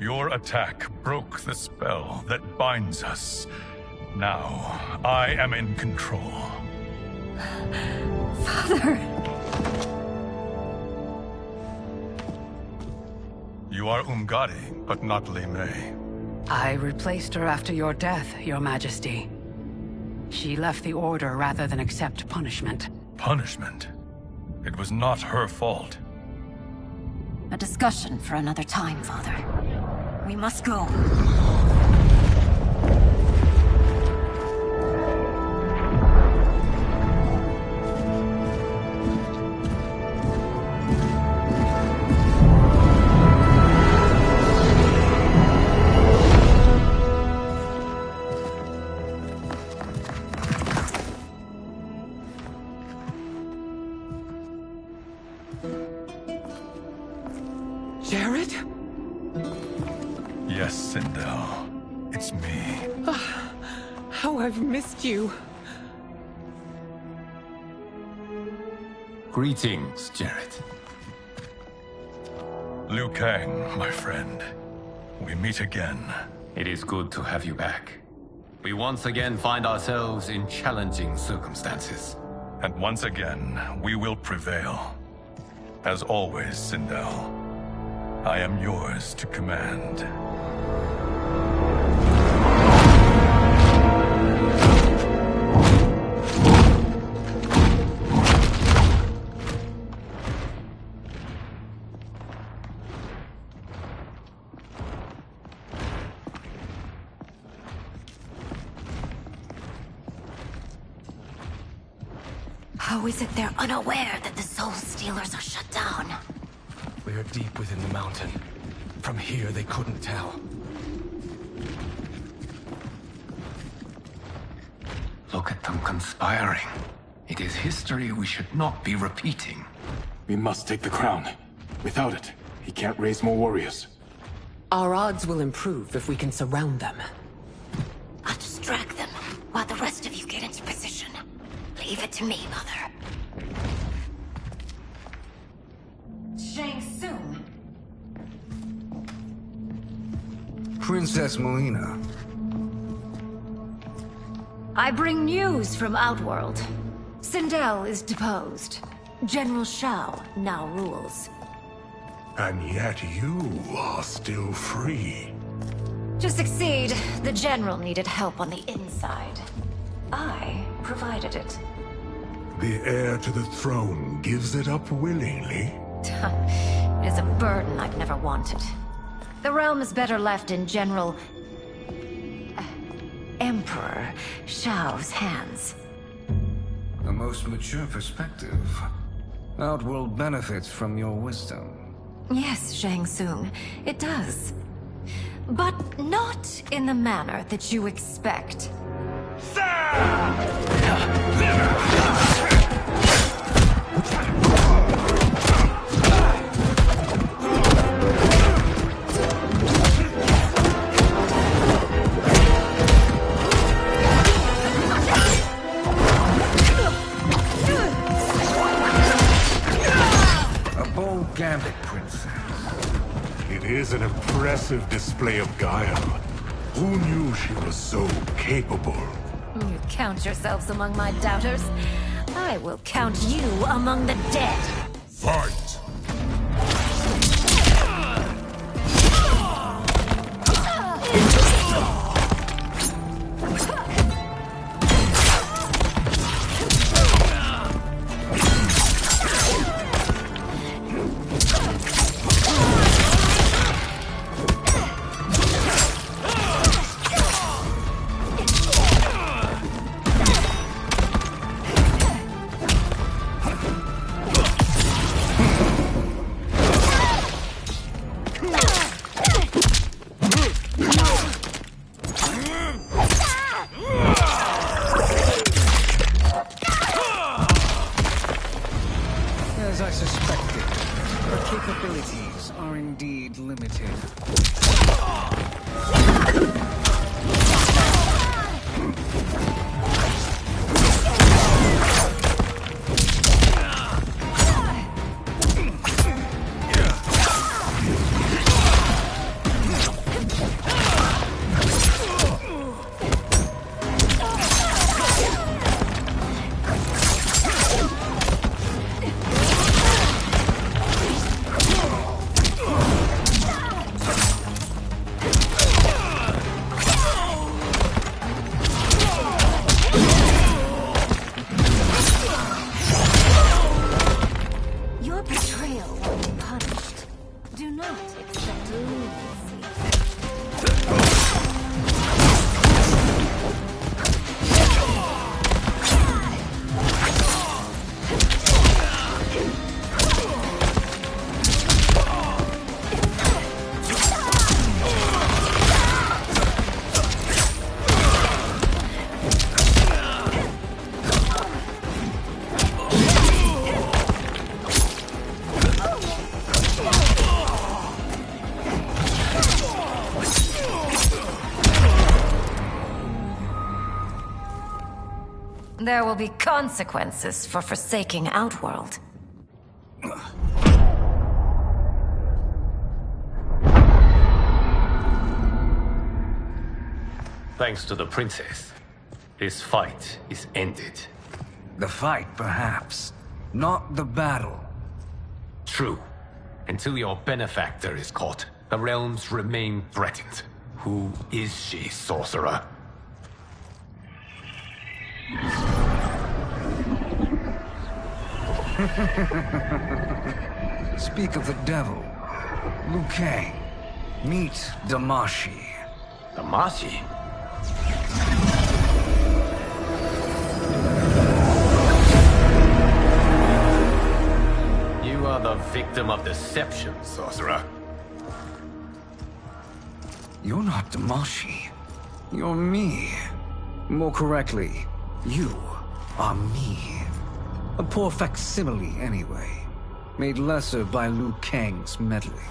Your attack broke the spell that binds us. Now, I am in control. Father! You are Umgadi, but not Li Mei. I replaced her after your death, Your Majesty. She left the Order rather than accept punishment. Punishment? It was not her fault. A discussion for another time, Father. We must go. Jared? Yes, Sindel. It's me. How I've missed you. Greetings, Jarrett. Liu Kang, my friend. We meet again. It is good to have you back. We once again find ourselves in challenging circumstances. And once again, we will prevail. As always, Sindel, I am yours to command. How is it they're unaware that the Soul Stealers are shut down? We are deep within the mountain. From here, they couldn't tell. Look at them conspiring. It is history we should not be repeating. We must take the crown. Without it, he can't raise more warriors. Our odds will improve if we can surround them. I'll distract them while the rest of you get into position. Leave it to me, Mother. Shang Tsung. Princess Melina. I bring news from Outworld. Sindel is deposed. General Shao now rules. And yet you are still free. To succeed, the General needed help on the inside. I provided it. The heir to the throne gives it up willingly. It is a burden I've never wanted. The realm is better left in General... Emperor Shao's hands. A most mature perspective. Outworld benefits from your wisdom. Yes, Shang Tsung, it does. But not in the manner that you expect. A bold gambit, Princess. It is an impressive display of guile. Who knew she was so capable? You count yourselves among my doubters. I will count you among the dead. Fight! As I suspected, her capabilities are indeed limited. There will be consequences for forsaking Outworld. Thanks to the princess, this fight is ended. The fight, perhaps. Not the battle. True. Until your benefactor is caught, the realms remain threatened. Who is she, sorcerer? Speak of the devil. Liu Kang. Meet Damashi. Damashi? You are the victim of deception, sorcerer. You're not Damashi. You're me. More correctly, you are me. A poor facsimile, anyway. Made lesser by Liu Kang's meddling.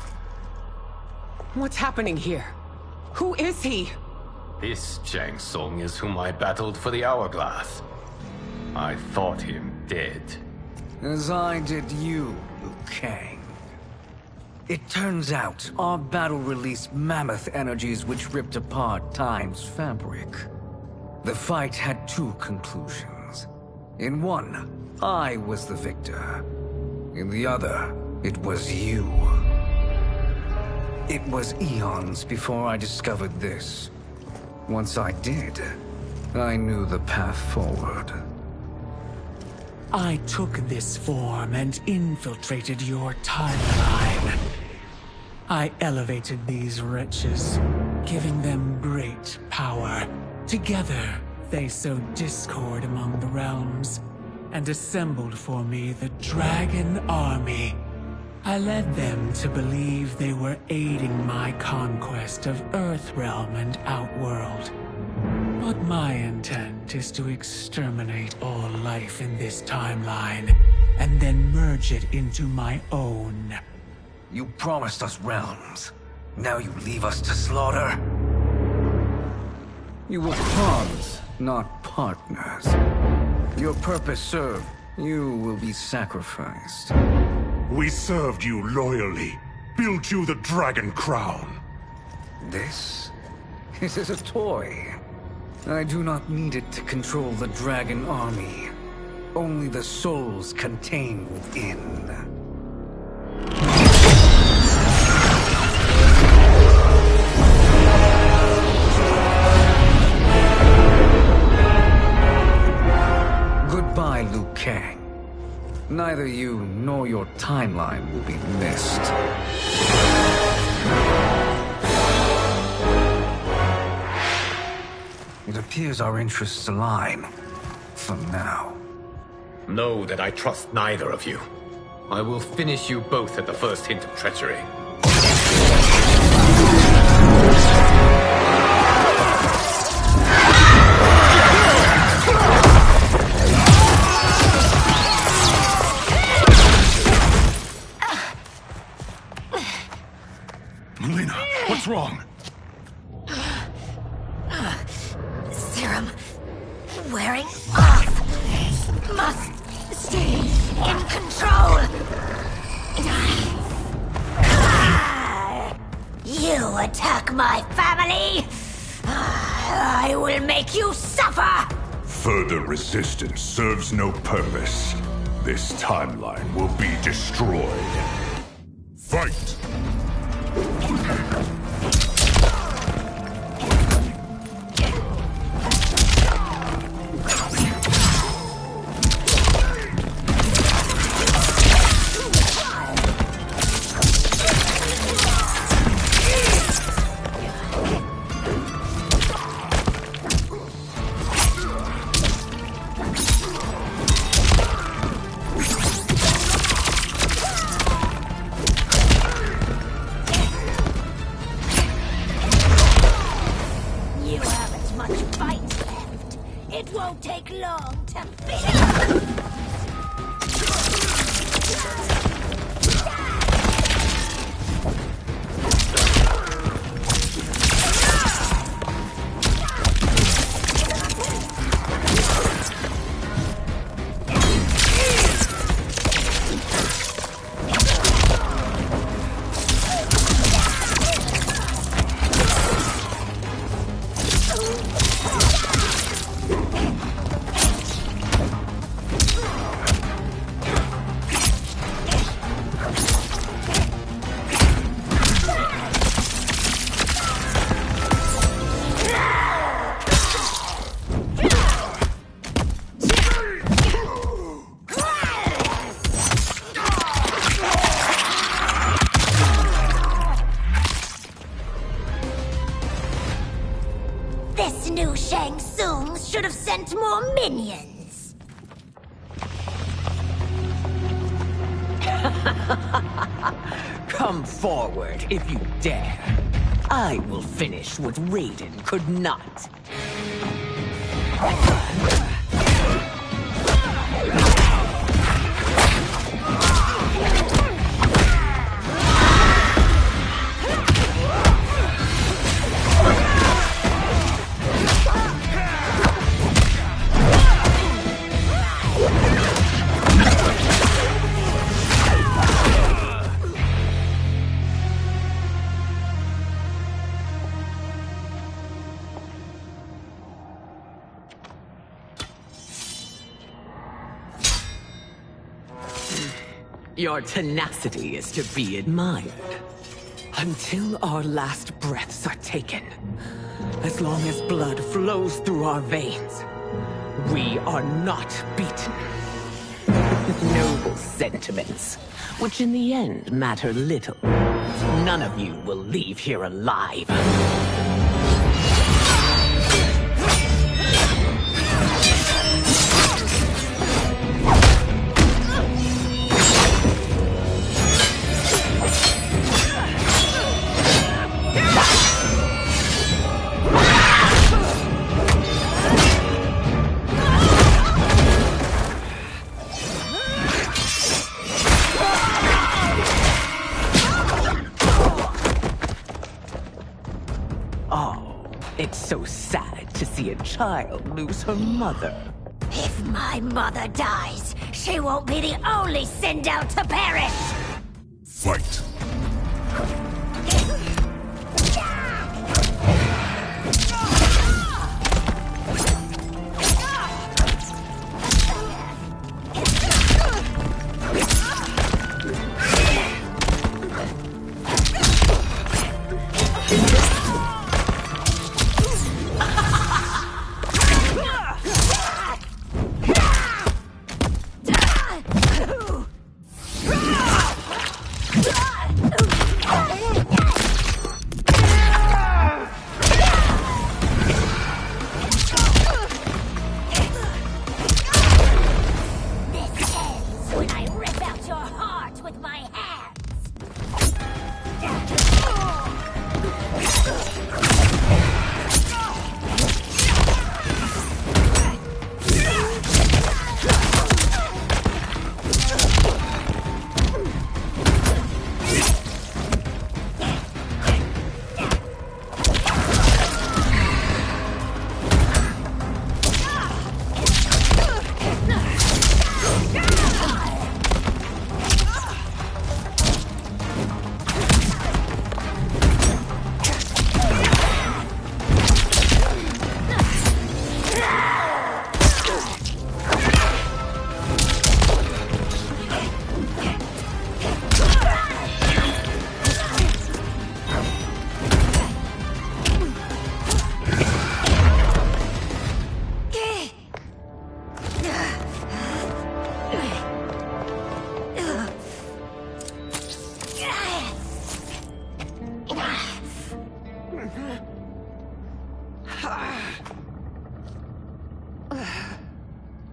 What's happening here? Who is he? This Shang Tsung is whom I battled for the Hourglass. I thought him dead. As I did you, Liu Kang. It turns out our battle released mammoth energies which ripped apart time's fabric. The fight had two conclusions. In one, I was the victor. In the other, it was you. It was eons before I discovered this. Once I did, I knew the path forward. I took this form and infiltrated your timeline. I elevated these wretches, giving them great power. Together, they sowed discord among the realms, and assembled for me the Dragon Army. I led them to believe they were aiding my conquest of Earthrealm and Outworld. But my intent is to exterminate all life in this timeline, and then merge it into my own. You promised us realms. Now you leave us to slaughter? You were pawns, not partners. Your purpose served. You will be sacrificed. We served you loyally. Built you the Dragon Crown. This? It is a toy. I do not need it to control the Dragon Army. Only the souls contained within. Goodbye, Liu Kang. Neither you nor your timeline will be missed. It appears our interests align. For now. Know that I trust neither of you. I will finish you both at the first hint of treachery. Melina, what's wrong? Serum wearing off. Must stay in control. You attack my family. I will make you suffer. Further resistance serves no purpose. This timeline will be destroyed. Fight! This new Shang Tsung should have sent more minions. Come forward if you dare. I will finish what Raiden could not. Your tenacity is to be admired. Until our last breaths are taken, as long as blood flows through our veins, we are not beaten. Noble sentiments, which in the end matter little. None of you will leave here alive. It's so sad to see a child lose her mother. If my mother dies, she won't be the only Sindel to perish! Fight!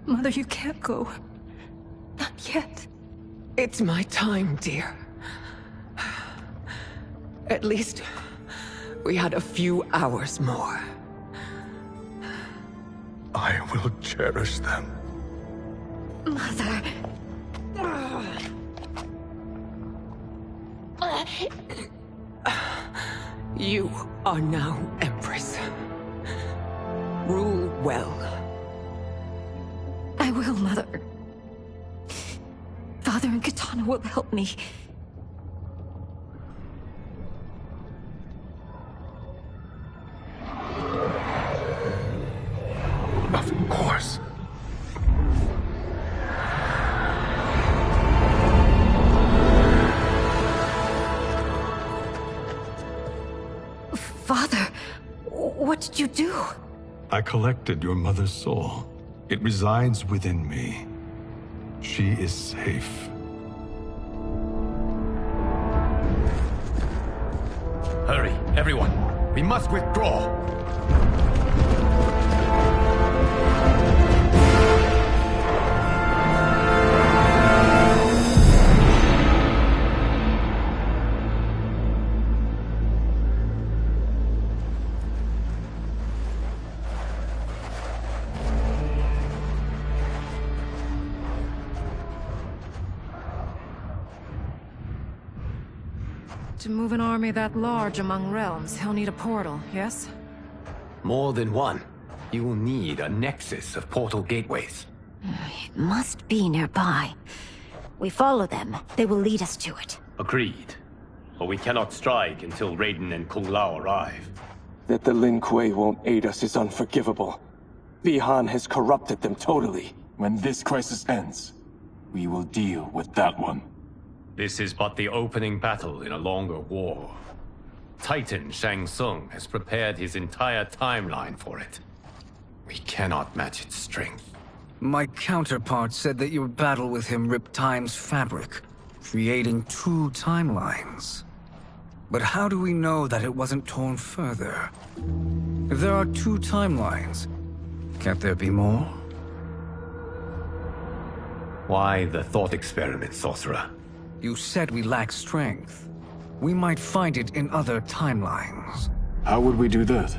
Mother, you can't go. Not yet. It's my time, dear. At least, we had a few hours more. I will cherish them. Mother... You are now Empress. Rule well. I will, Mother. Father and Katana will help me. Of course. Father, what did you do? I collected your mother's soul. It resides within me. She is safe. Hurry, everyone. We must withdraw. To move an army that large among realms, he'll need a portal, yes? More than one. You will need a nexus of portal gateways. It must be nearby. We follow them. They will lead us to it. Agreed. But we cannot strike until Raiden and Kung Lao arrive. That the Lin Kuei won't aid us is unforgivable. Bihan has corrupted them totally. When this crisis ends, we will deal with that one. This is but the opening battle in a longer war. Titan Shang Tsung has prepared his entire timeline for it. We cannot match its strength. My counterpart said that your battle with him ripped time's fabric, creating 2 timelines. But how do we know that it wasn't torn further? If there are 2 timelines, can't there be more? Why the thought experiment, sorcerer? You said we lack strength. We might find it in other timelines. How would we do that?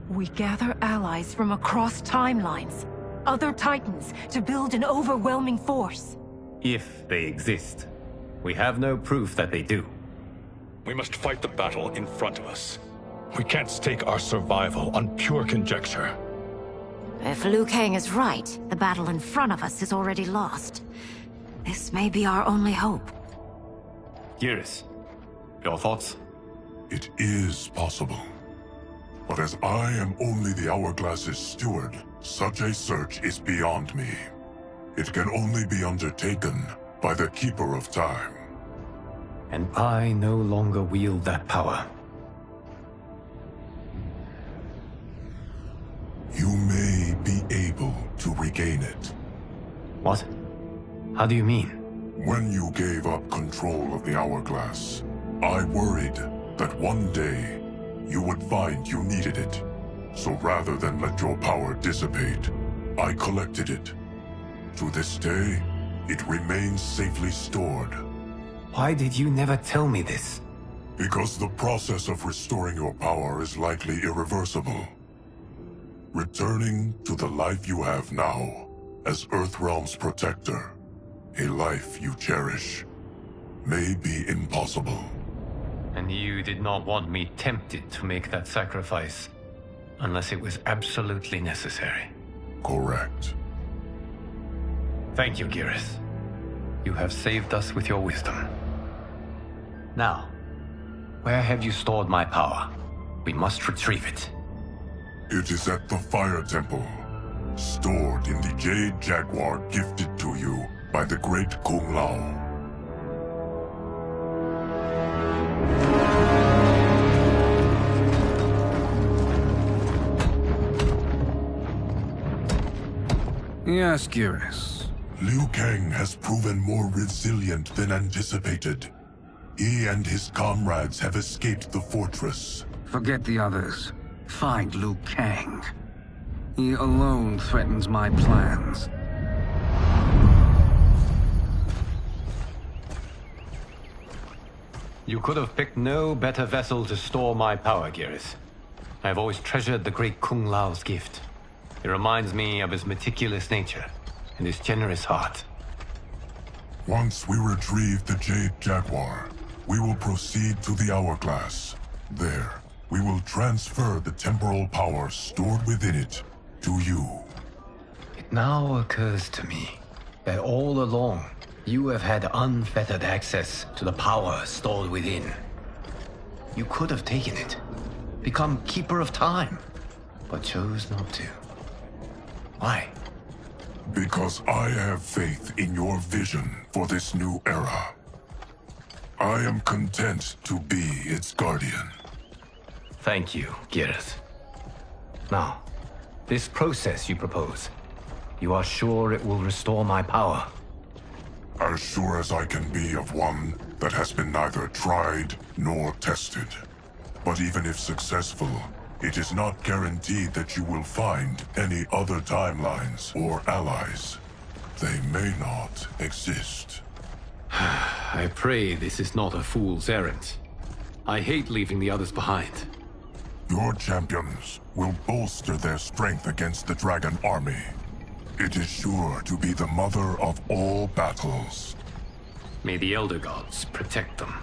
We gather allies from across timelines, other Titans, to build an overwhelming force. If they exist. We have no proof that they do. We must fight the battle in front of us. We can't stake our survival on pure conjecture. If Liu Kang is right, the battle in front of us is already lost. This may be our only hope. Geras, your thoughts? It is possible. But as I am only the Hourglass's steward, such a search is beyond me. It can only be undertaken by the Keeper of Time. And I no longer wield that power. You may be able to regain it. What? How do you mean? When you gave up control of the Hourglass, I worried that one day you would find you needed it. So rather than let your power dissipate, I collected it. To this day, it remains safely stored. Why did you never tell me this? Because the process of restoring your power is likely irreversible. Returning to the life you have now, as Earthrealm's protector, a life you cherish, may be impossible. And you did not want me tempted to make that sacrifice, unless it was absolutely necessary. Correct. Thank you, Geras. You have saved us with your wisdom. Now, where have you stored my power? We must retrieve it. It is at the Fire Temple, stored in the Jade Jaguar gifted to you by the great Kung Lao. Yes, Geras. Liu Kang has proven more resilient than anticipated. He and his comrades have escaped the fortress. Forget the others. Find Liu Kang. He alone threatens my plans. You could have picked no better vessel to store my power, Geras. I have always treasured the great Kung Lao's gift. It reminds me of his meticulous nature and his generous heart. Once we retrieve the Jade Jaguar, we will proceed to the Hourglass. There, we will transfer the temporal power stored within it to you. It now occurs to me that all along, you have had unfettered access to the power stored within. You could have taken it, become Keeper of Time, but chose not to. Why? Because I have faith in your vision for this new era. I am content to be its guardian. Thank you, Geras. Now, this process you propose, you are sure it will restore my power? As sure as I can be of one that has been neither tried nor tested. But even if successful, it is not guaranteed that you will find any other timelines or allies. They may not exist. I pray this is not a fool's errand. I hate leaving the others behind. Your champions will bolster their strength against the Dragon Army. It is sure to be the mother of all battles. May the Elder Gods protect them.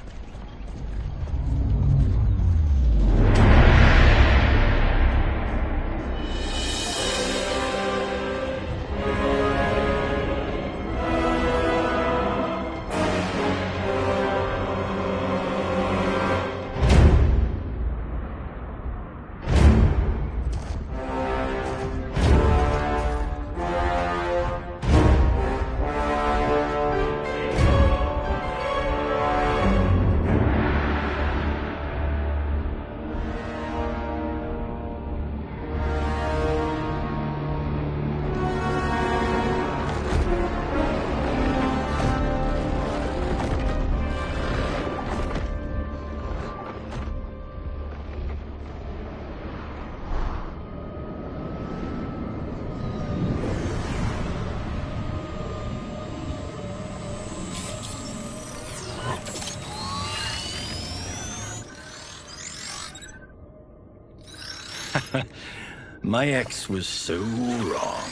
My ex was so wrong.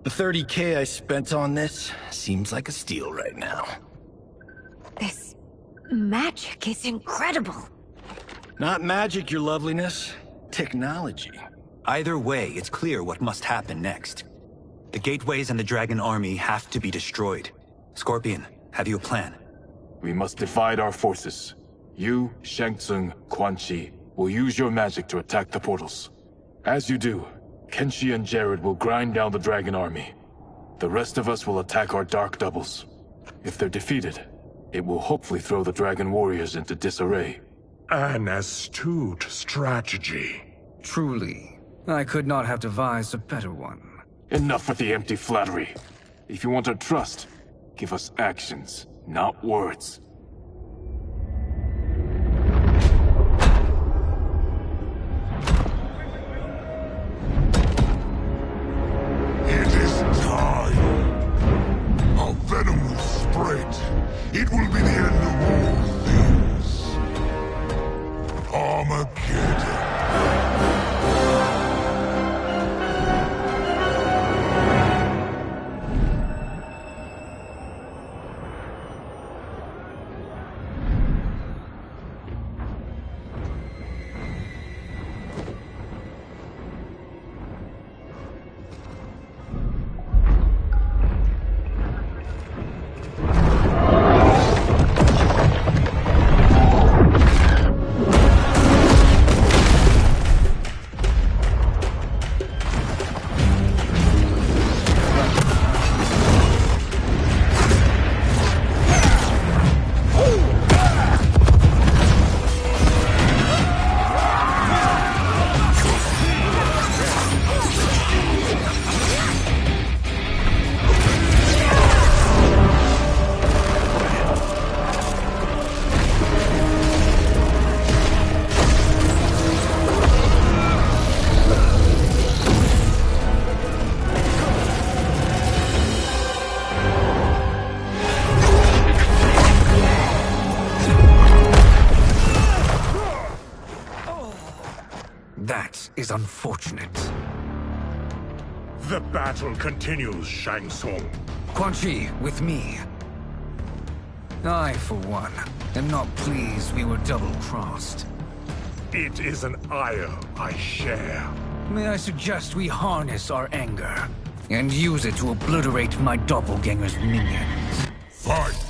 The 30K I spent on this seems like a steal right now. This magic is incredible. Not magic, your loveliness. Technology. Either way, it's clear what must happen next. The gateways and the Dragon Army have to be destroyed. Scorpion, have you a plan? We must divide our forces. You, Shang Tsung, Quan Chi, will use your magic to attack the portals. As you do, Kenshi and Jared will grind down the Dragon Army. The rest of us will attack our Dark Doubles. If they're defeated, it will hopefully throw the Dragon Warriors into disarray. An astute strategy. Truly, I could not have devised a better one. Enough with the empty flattery. If you want our trust, give us actions, not words. It is time. Our venom will spread. It will be the end of all things. Armageddon. That is unfortunate. The battle continues, Shang Tsung. Quan Chi, with me. I, for one, am not pleased we were double-crossed. It is an ire I share. May I suggest we harness our anger and use it to obliterate my doppelganger's minions? Fight!